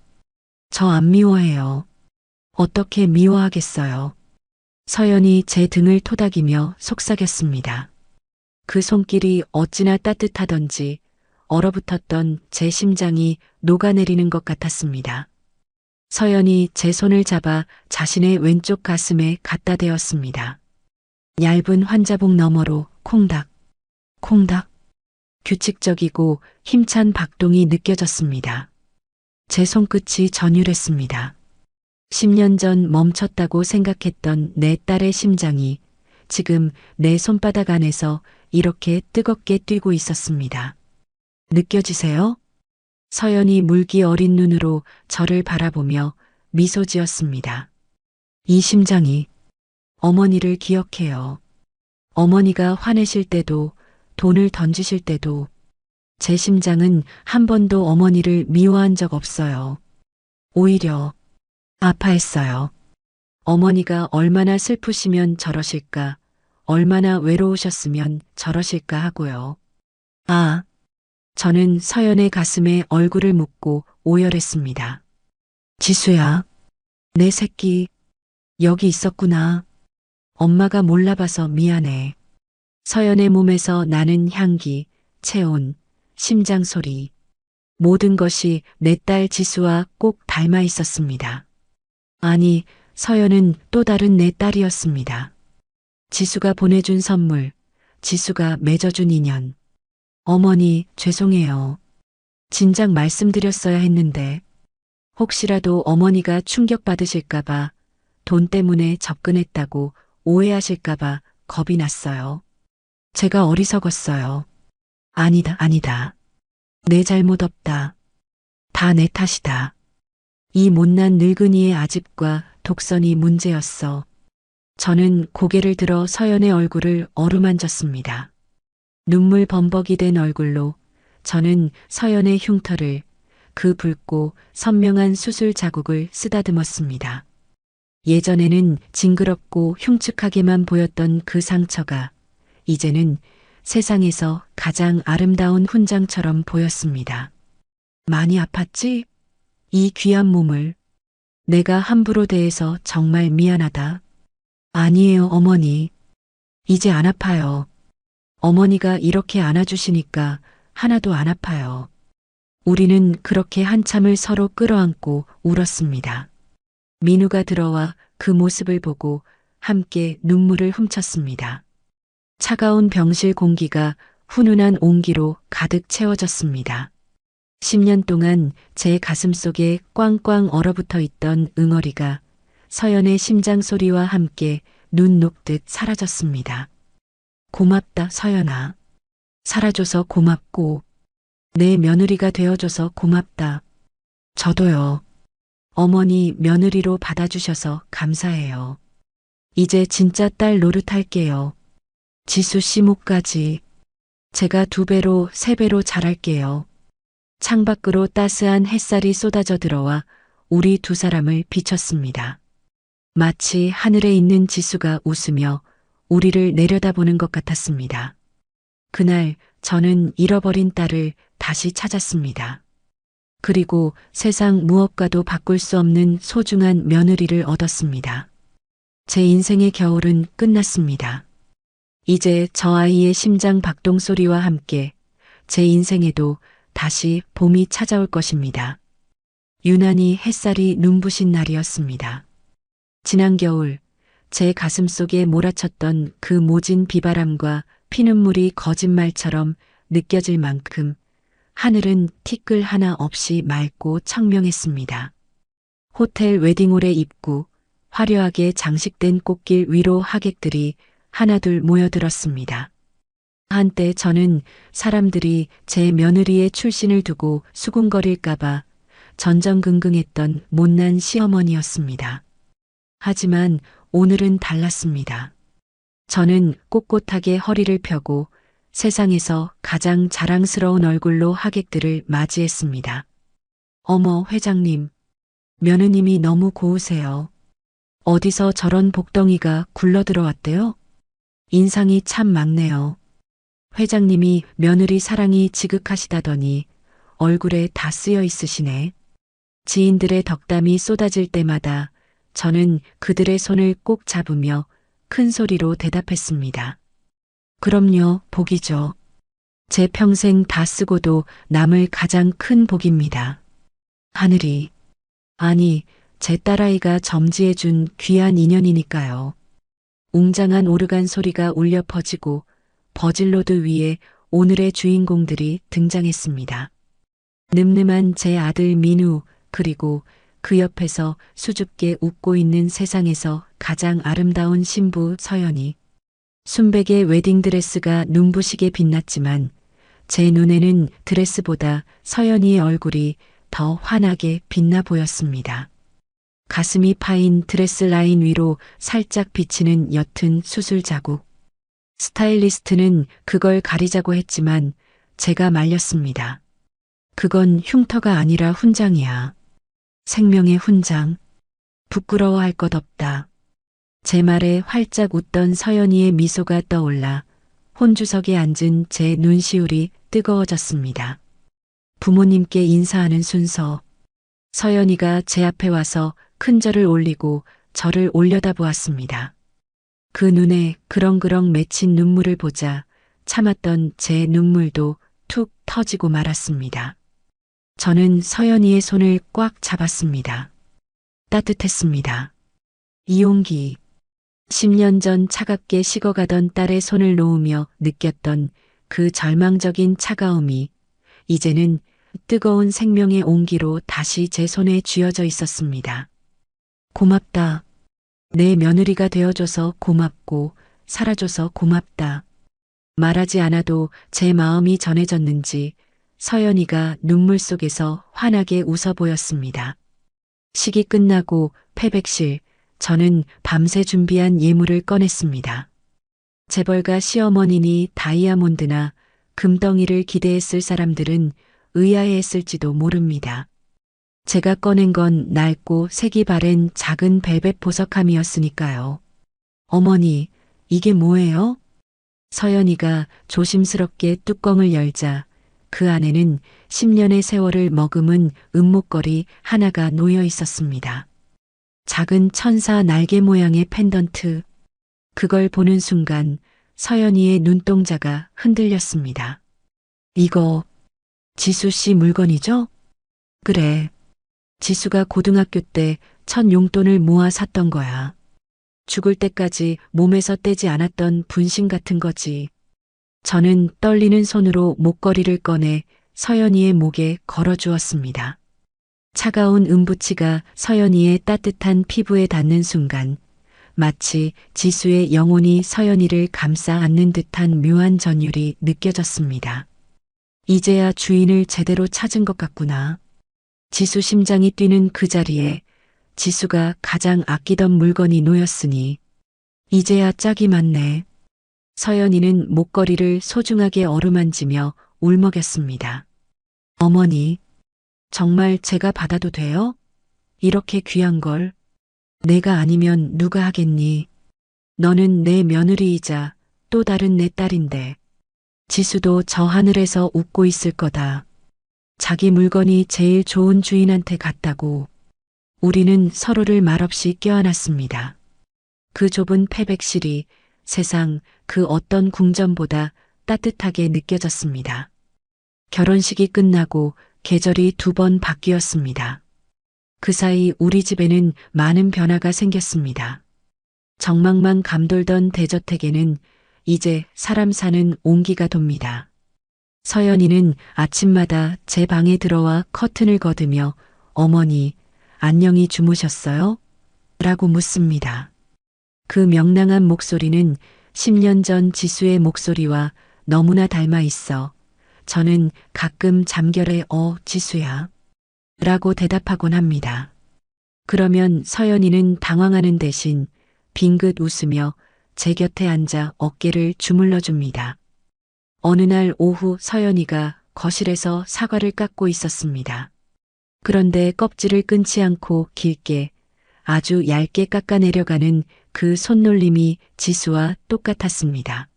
Speaker 2: 저 안 미워해요. 어떻게 미워하겠어요. 서연이 제 등을 토닥이며 속삭였습니다. 그 손길이 어찌나 따뜻하던지 얼어붙었던 제 심장이 녹아내리는 것 같았습니다. 서연이 제 손을 잡아 자신의 왼쪽 가슴에 갖다 대었습니다. 얇은 환자복 너머로 콩닥, 콩닥, 규칙적이고 힘찬 박동이 느껴졌습니다. 제 손끝이 전율했습니다. 10년 전 멈췄다고 생각했던 내 딸의 심장이 지금 내 손바닥 안에서 이렇게 뜨겁게 뛰고 있었습니다. 느껴지세요? 서연이 물기 어린 눈으로 저를 바라보며 미소 지었습니다. 이 심장이 어머니를 기억해요. 어머니가 화내실 때도 돈을 던지실 때도 제 심장은 한 번도 어머니를 미워한 적 없어요. 오히려 아파했어요. 어머니가 얼마나 슬프시면 저러실까, 얼마나 외로우셨으면 저러실까 하고요. 아, 저는 서연의 가슴에 얼굴을 묻고 오열했습니다. 지수야, 내 새끼, 여기 있었구나. 엄마가 몰라봐서 미안해. 서연의 몸에서 나는 향기, 체온, 심장 소리, 모든 것이 내 딸 지수와 꼭 닮아 있었습니다. 아니, 서연은 또 다른 내 딸이었습니다. 지수가 보내준 선물, 지수가 맺어준 인연. 어머니, 죄송해요. 진작 말씀드렸어야 했는데, 혹시라도 어머니가 충격받으실까봐, 돈 때문에 접근했다고 오해하실까봐 겁이 났어요. 제가 어리석었어요. 아니다, 아니다. 내 잘못 없다. 다 내 탓이다. 이 못난 늙은이의 아집과 독선이 문제였어. 저는 고개를 들어 서연의 얼굴을 어루만졌습니다. 눈물 범벅이 된 얼굴로 저는 서연의 흉터를, 그 붉고 선명한 수술 자국을 쓰다듬었습니다. 예전에는 징그럽고 흉측하게만 보였던 그 상처가 이제는 세상에서 가장 아름다운 훈장처럼 보였습니다. 많이 아팠지? 이 귀한 몸을 내가 함부로 대해서 정말 미안하다. 아니에요, 어머니. 이제 안 아파요. 어머니가 이렇게 안아주시니까 하나도 안 아파요. 우리는 그렇게 한참을 서로 끌어안고 울었습니다. 민우가 들어와 그 모습을 보고 함께 눈물을 훔쳤습니다. 차가운 병실 공기가 훈훈한 온기로 가득 채워졌습니다. 10년 동안 제 가슴 속에 꽝꽝 얼어붙어 있던 응어리가 서연의 심장 소리와 함께 눈 녹듯 사라졌습니다. 고맙다, 서연아. 살아줘서 고맙고, 내 며느리가 되어줘서 고맙다. 저도요. 어머니 며느리로 받아주셔서 감사해요. 이제 진짜 딸 노릇할게요. 지수 씨 목까지. 제가 2배로 3배로 잘할게요. 창밖으로 따스한 햇살이 쏟아져 들어와 우리 두 사람을 비췄습니다. 마치 하늘에 있는 지수가 웃으며 우리를 내려다보는 것 같았습니다. 그날 저는 잃어버린 딸을 다시 찾았습니다. 그리고 세상 무엇과도 바꿀 수 없는 소중한 며느리를 얻었습니다. 제 인생의 겨울은 끝났습니다. 이제 저 아이의 심장 박동 소리와 함께 제 인생에도 다시 봄이 찾아올 것입니다. 유난히 햇살이 눈부신 날이었습니다. 지난 겨울 제 가슴 속에 몰아쳤던 그 모진 비바람과 피눈물이 거짓말처럼 느껴질 만큼 하늘은 티끌 하나 없이 맑고 청명했습니다. 호텔 웨딩홀의 입구, 화려하게 장식된 꽃길 위로 하객들이 하나둘 모여들었습니다. 한때 저는 사람들이 제 며느리의 출신을 두고 수군거릴까봐 전전긍긍했던 못난 시어머니였습니다. 하지만 오늘은 달랐습니다. 저는 꼿꼿하게 허리를 펴고 세상에서 가장 자랑스러운 얼굴로 하객들을 맞이했습니다. 어머, 회장님. 며느님이 너무 고우세요. 어디서 저런 복덩이가 굴러들어왔대요? 인상이 참 막네요. 회장님이 며느리 사랑이 지극하시다더니 얼굴에 다 쓰여 있으시네. 지인들의 덕담이 쏟아질 때마다 저는 그들의 손을 꼭 잡으며 큰 소리로 대답했습니다. 그럼요, 복이죠. 제 평생 다 쓰고도 남을 가장 큰 복입니다. 하늘이, 아니, 제 딸아이가 점지해준 귀한 인연이니까요. 웅장한 오르간 소리가 울려 퍼지고 버질로드 위에 오늘의 주인공들이 등장했습니다. 늠름한 제 아들 민우, 그리고 그 옆에서 수줍게 웃고 있는 세상에서 가장 아름다운 신부 서연이. 순백의 웨딩드레스가 눈부시게 빛났지만 제 눈에는 드레스보다 서연이의 얼굴이 더 환하게 빛나 보였습니다. 가슴이 파인 드레스 라인 위로 살짝 비치는 옅은 수술 자국. 스타일리스트는 그걸 가리자고 했지만 제가 말렸습니다. 그건 흉터가 아니라 훈장이야. 생명의 훈장. 부끄러워할 것 없다. 제 말에 활짝 웃던 서연이의 미소가 떠올라 혼주석에 앉은 제 눈시울이 뜨거워졌습니다. 부모님께 인사하는 순서. 서연이가 제 앞에 와서 큰 절을 올리고 저를 올려다보았습니다. 그 눈에 그렁그렁 맺힌 눈물을 보자 참았던 제 눈물도 툭 터지고 말았습니다. 저는 서연이의 손을 꽉 잡았습니다. 따뜻했습니다. 이용기. 10년 전 차갑게 식어가던 딸의 손을 놓으며 느꼈던 그 절망적인 차가움이 이제는 뜨거운 생명의 온기로 다시 제 손에 쥐어져 있었습니다. 고맙다. 내 며느리가 되어줘서 고맙고 살아줘서 고맙다. 말하지 않아도 제 마음이 전해졌는지 서연이가 눈물 속에서 환하게 웃어 보였습니다. 식이 끝나고 패백실, 저는 밤새 준비한 예물을 꺼냈습니다. 재벌가 시어머니니 다이아몬드나 금덩이를 기대했을 사람들은 의아해했을지도 모릅니다. 제가 꺼낸 건 낡고 색이 바랜 작은 벨벳 보석함이었으니까요. 어머니, 이게 뭐예요? 서연이가 조심스럽게 뚜껑을 열자 그 안에는 10년의 세월을 머금은 은목걸이 하나가 놓여 있었습니다. 작은 천사 날개 모양의 펜던트. 그걸 보는 순간 서연이의 눈동자가 흔들렸습니다. 이거 지수 씨 물건이죠? 그래. 지수가 고등학교 때 첫 용돈을 모아 샀던 거야. 죽을 때까지 몸에서 떼지 않았던 분신 같은 거지. 저는 떨리는 손으로 목걸이를 꺼내 서연이의 목에 걸어주었습니다. 차가운 은부치가 서연이의 따뜻한 피부에 닿는 순간 마치 지수의 영혼이 서연이를 감싸 안는 듯한 묘한 전율이 느껴졌습니다. 이제야 주인을 제대로 찾은 것 같구나. 지수 심장이 뛰는 그 자리에 지수가 가장 아끼던 물건이 놓였으니 이제야 짝이 맞네. 서연이는 목걸이를 소중하게 어루만지며 울먹였습니다. 어머니, 정말 제가 받아도 돼요? 이렇게 귀한 걸. 내가 아니면 누가 하겠니? 너는 내 며느리이자 또 다른 내 딸인데. 지수도 저 하늘에서 웃고 있을 거다. 자기 물건이 제일 좋은 주인한테 갔다고. 우리는 서로를 말없이 껴안았습니다. 그 좁은 패백실이 세상 그 어떤 궁전보다 따뜻하게 느껴졌습니다. 결혼식이 끝나고 계절이 2번 바뀌었습니다. 그 사이 우리 집에는 많은 변화가 생겼습니다. 정막만 감돌던 대저택에는 이제 사람 사는 온기가 돕니다. 서연이는 아침마다 제 방에 들어와 커튼을 걷으며 어머니, 안녕히 주무셨어요? 라고 묻습니다. 그 명랑한 목소리는 10년 전 지수의 목소리와 너무나 닮아 있어 저는 가끔 잠결에 지수야 라고 대답하곤 합니다. 그러면 서연이는 당황하는 대신 빙긋 웃으며 제 곁에 앉아 어깨를 주물러 줍니다. 어느 날 오후 서연이가 거실에서 사과를 깎고 있었습니다. 그런데 껍질을 끊지 않고 길게 아주 얇게 깎아내려가는 그 손놀림이 지수와 똑같았습니다.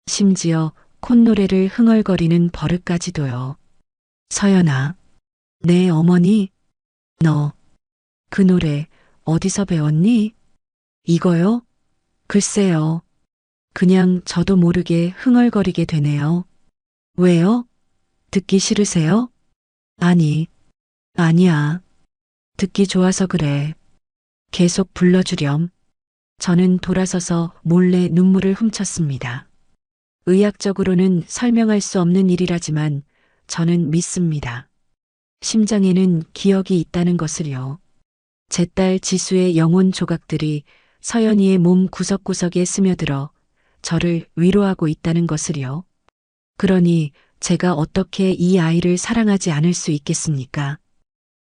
Speaker 2: 심지어 콧노래를 흥얼거리는 버릇까지도요. 서연아, 내 어머니, 너, 그 노래 어디서 배웠니? 이거요? 글쎄요. 그냥 저도 모르게 흥얼거리게 되네요. 왜요? 듣기 싫으세요? 아니야. 듣기 좋아서 그래. 계속 불러주렴. 저는 돌아서서 몰래 눈물을 훔쳤습니다. 의학적으로는 설명할 수 없는 일이라지만 저는 믿습니다. 심장에는 기억이 있다는 것을요. 제 딸 지수의 영혼 조각들이 서연이의 몸 구석구석에 스며들어 저를 위로하고 있다는 것을요. 그러니 제가 어떻게 이 아이를 사랑하지 않을 수 있겠습니까?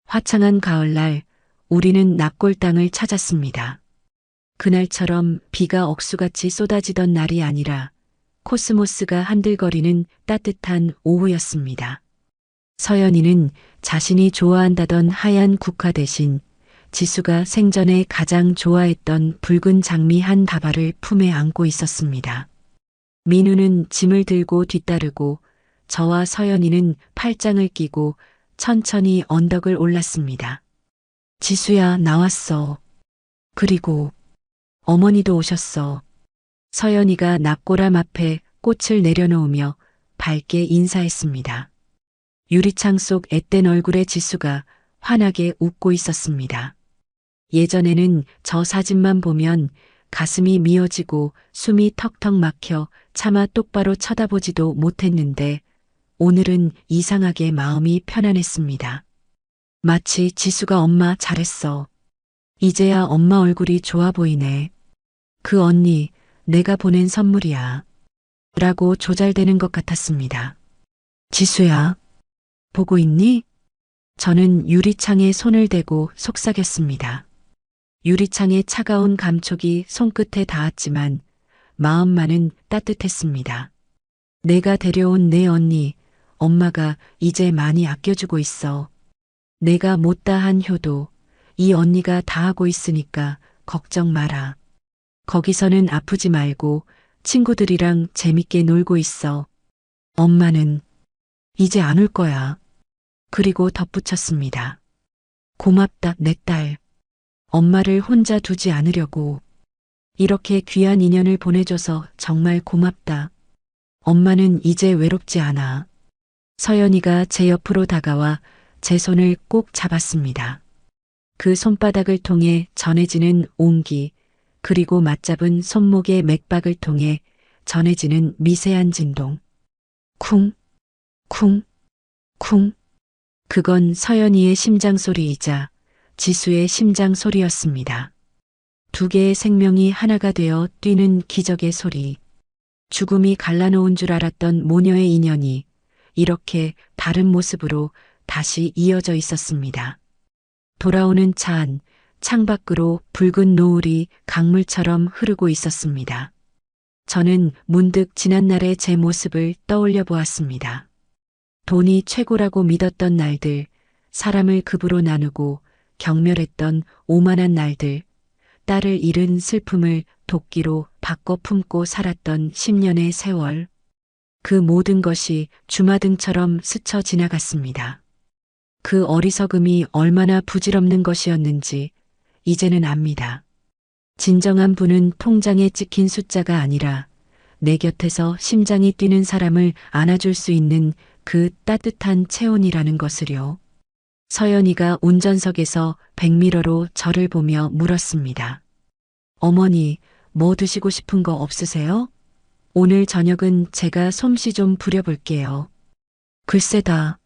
Speaker 2: 화창한 가을날 우리는 납골 땅을 찾았습니다. 그날처럼 비가 억수같이 쏟아지던 날이 아니라 코스모스가 한들거리는 따뜻한 오후였습니다. 서연이는 자신이 좋아한다던 하얀 국화 대신 지수가 생전에 가장 좋아했던 붉은 장미 한 다발을 품에 안고 있었습니다. 민우는 짐을 들고 뒤따르고 저와 서연이는 팔짱을 끼고 천천히 언덕을 올랐습니다. 지수야, 나왔어. 그리고 어머니도 오셨어. 서연이가 납골함 앞에 꽃을 내려놓으며 밝게 인사했습니다. 유리창 속 앳된 얼굴의 지수가 환하게 웃고 있었습니다. 예전에는 저 사진만 보면 가슴이 미어지고 숨이 턱턱 막혀 차마 똑바로 쳐다보지도 못했는데 오늘은 이상하게 마음이 편안했습니다. 마치 지수가 엄마 잘했어. 이제야 엄마 얼굴이 좋아 보이네. 그 언니, 내가 보낸 선물이야. 라고 조잘되는 것 같았습니다. 지수야, 보고 있니? 저는 유리창에 손을 대고 속삭였습니다. 유리창의 차가운 감촉이 손끝에 닿았지만 마음만은 따뜻했습니다. 내가 데려온 내 언니, 엄마가 이제 많이 아껴주고 있어. 내가 못다한 효도 이 언니가 다 하고 있으니까 걱정 마라. 거기서는 아프지 말고 친구들이랑 재밌게 놀고 있어. 엄마는 이제 안 올 거야. 그리고 덧붙였습니다. 고맙다, 내 딸. 엄마를 혼자 두지 않으려고. 이렇게 귀한 인연을 보내줘서 정말 고맙다. 엄마는 이제 외롭지 않아. 서연이가 제 옆으로 다가와 제 손을 꼭 잡았습니다. 그 손바닥을 통해 전해지는 온기, 그리고 맞잡은 손목의 맥박을 통해 전해지는 미세한 진동. 쿵, 쿵, 쿵. 그건 서연이의 심장 소리이자 지수의 심장 소리였습니다. 두 개의 생명이 하나가 되어 뛰는 기적의 소리. 죽음이 갈라놓은 줄 알았던 모녀의 인연이 이렇게 다른 모습으로 다시 이어져 있었습니다. 돌아오는 차 안, 창밖으로 붉은 노을이 강물처럼 흐르고 있었습니다. 저는 문득 지난날의 제 모습을 떠올려 보았습니다. 돈이 최고라고 믿었던 날들, 사람을 급으로 나누고 경멸했던 오만한 날들, 딸을 잃은 슬픔을 도끼로 바꿔 품고 살았던 10년의 세월. 그 모든 것이 주마등처럼 스쳐 지나갔습니다. 그 어리석음이 얼마나 부질없는 것이었는지 이제는 압니다. 진정한 부는 통장에 찍힌 숫자가 아니라 내 곁에서 심장이 뛰는 사람을 안아줄 수 있는 그 따뜻한 체온이라는 것을요. 서연이가 운전석에서 백미러로 저를 보며 물었습니다. 어머니, 뭐 드시고 싶은 거 없으세요? 오늘 저녁은 제가 솜씨 좀 부려볼게요. 글쎄다.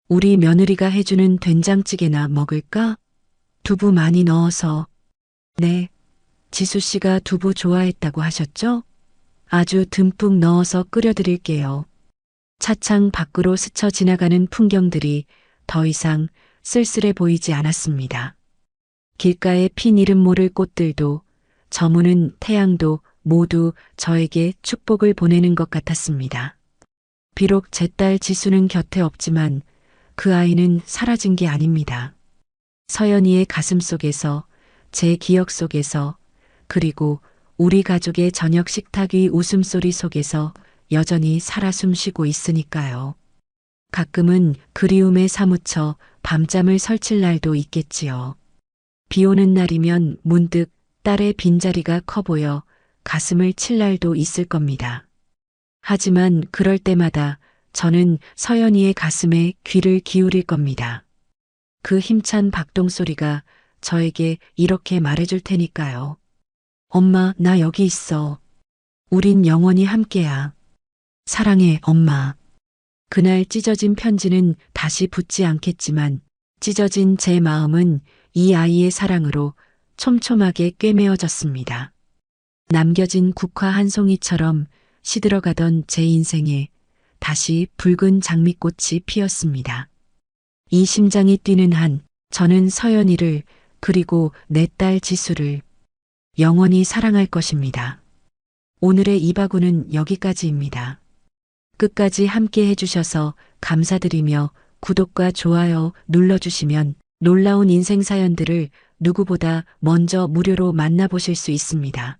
Speaker 2: 우리 며느리가 해주는 된장찌개나 먹을까? 두부 많이 넣어서. 네. 지수 씨가 두부 좋아했다고 하셨죠? 아주 듬뿍 넣어서 끓여드릴게요. 차창 밖으로 스쳐 지나가는 풍경들이 더 이상 쓸쓸해 보이지 않았습니다. 길가에 핀 이름 모를 꽃들도 저무는 태양도 모두 저에게 축복을 보내는 것 같았습니다. 비록 제 딸 지수는 곁에 없지만 그 아이는 사라진 게 아닙니다. 서연이의 가슴 속에서, 제 기억 속에서, 그리고 우리 가족의 저녁 식탁 위 웃음소리 속에서 여전히 살아 숨쉬고 있으니까요. 가끔은 그리움에 사무쳐 밤잠을 설칠 날도 있겠지요. 비 오는 날이면 문득 딸의 빈자리가 커 보여 가슴을 칠 날도 있을 겁니다. 하지만 그럴 때마다 저는 서연이의 가슴에 귀를 기울일 겁니다. 그 힘찬 박동 소리가 저에게 이렇게 말해줄 테니까요. 엄마, 나 여기 있어. 우린 영원히 함께야. 사랑해, 엄마. 그날 찢어진 편지는 다시 붙지 않겠지만 찢어진 제 마음은 이 아이의 사랑으로 촘촘하게 꿰매어졌습니다. 남겨진 국화 한 송이처럼 시들어가던 제 인생에 다시 붉은 장미꽃이 피었습니다. 이 심장이 뛰는 한 저는 서연이를 그리고 내 딸 지수를 영원히 사랑할 것입니다. 오늘의 이바구는 여기까지입니다. 끝까지 함께 해주셔서 감사드리며 구독과 좋아요 눌러주시면 놀라운 인생 사연들을 누구보다 먼저 무료로 만나보실 수 있습니다.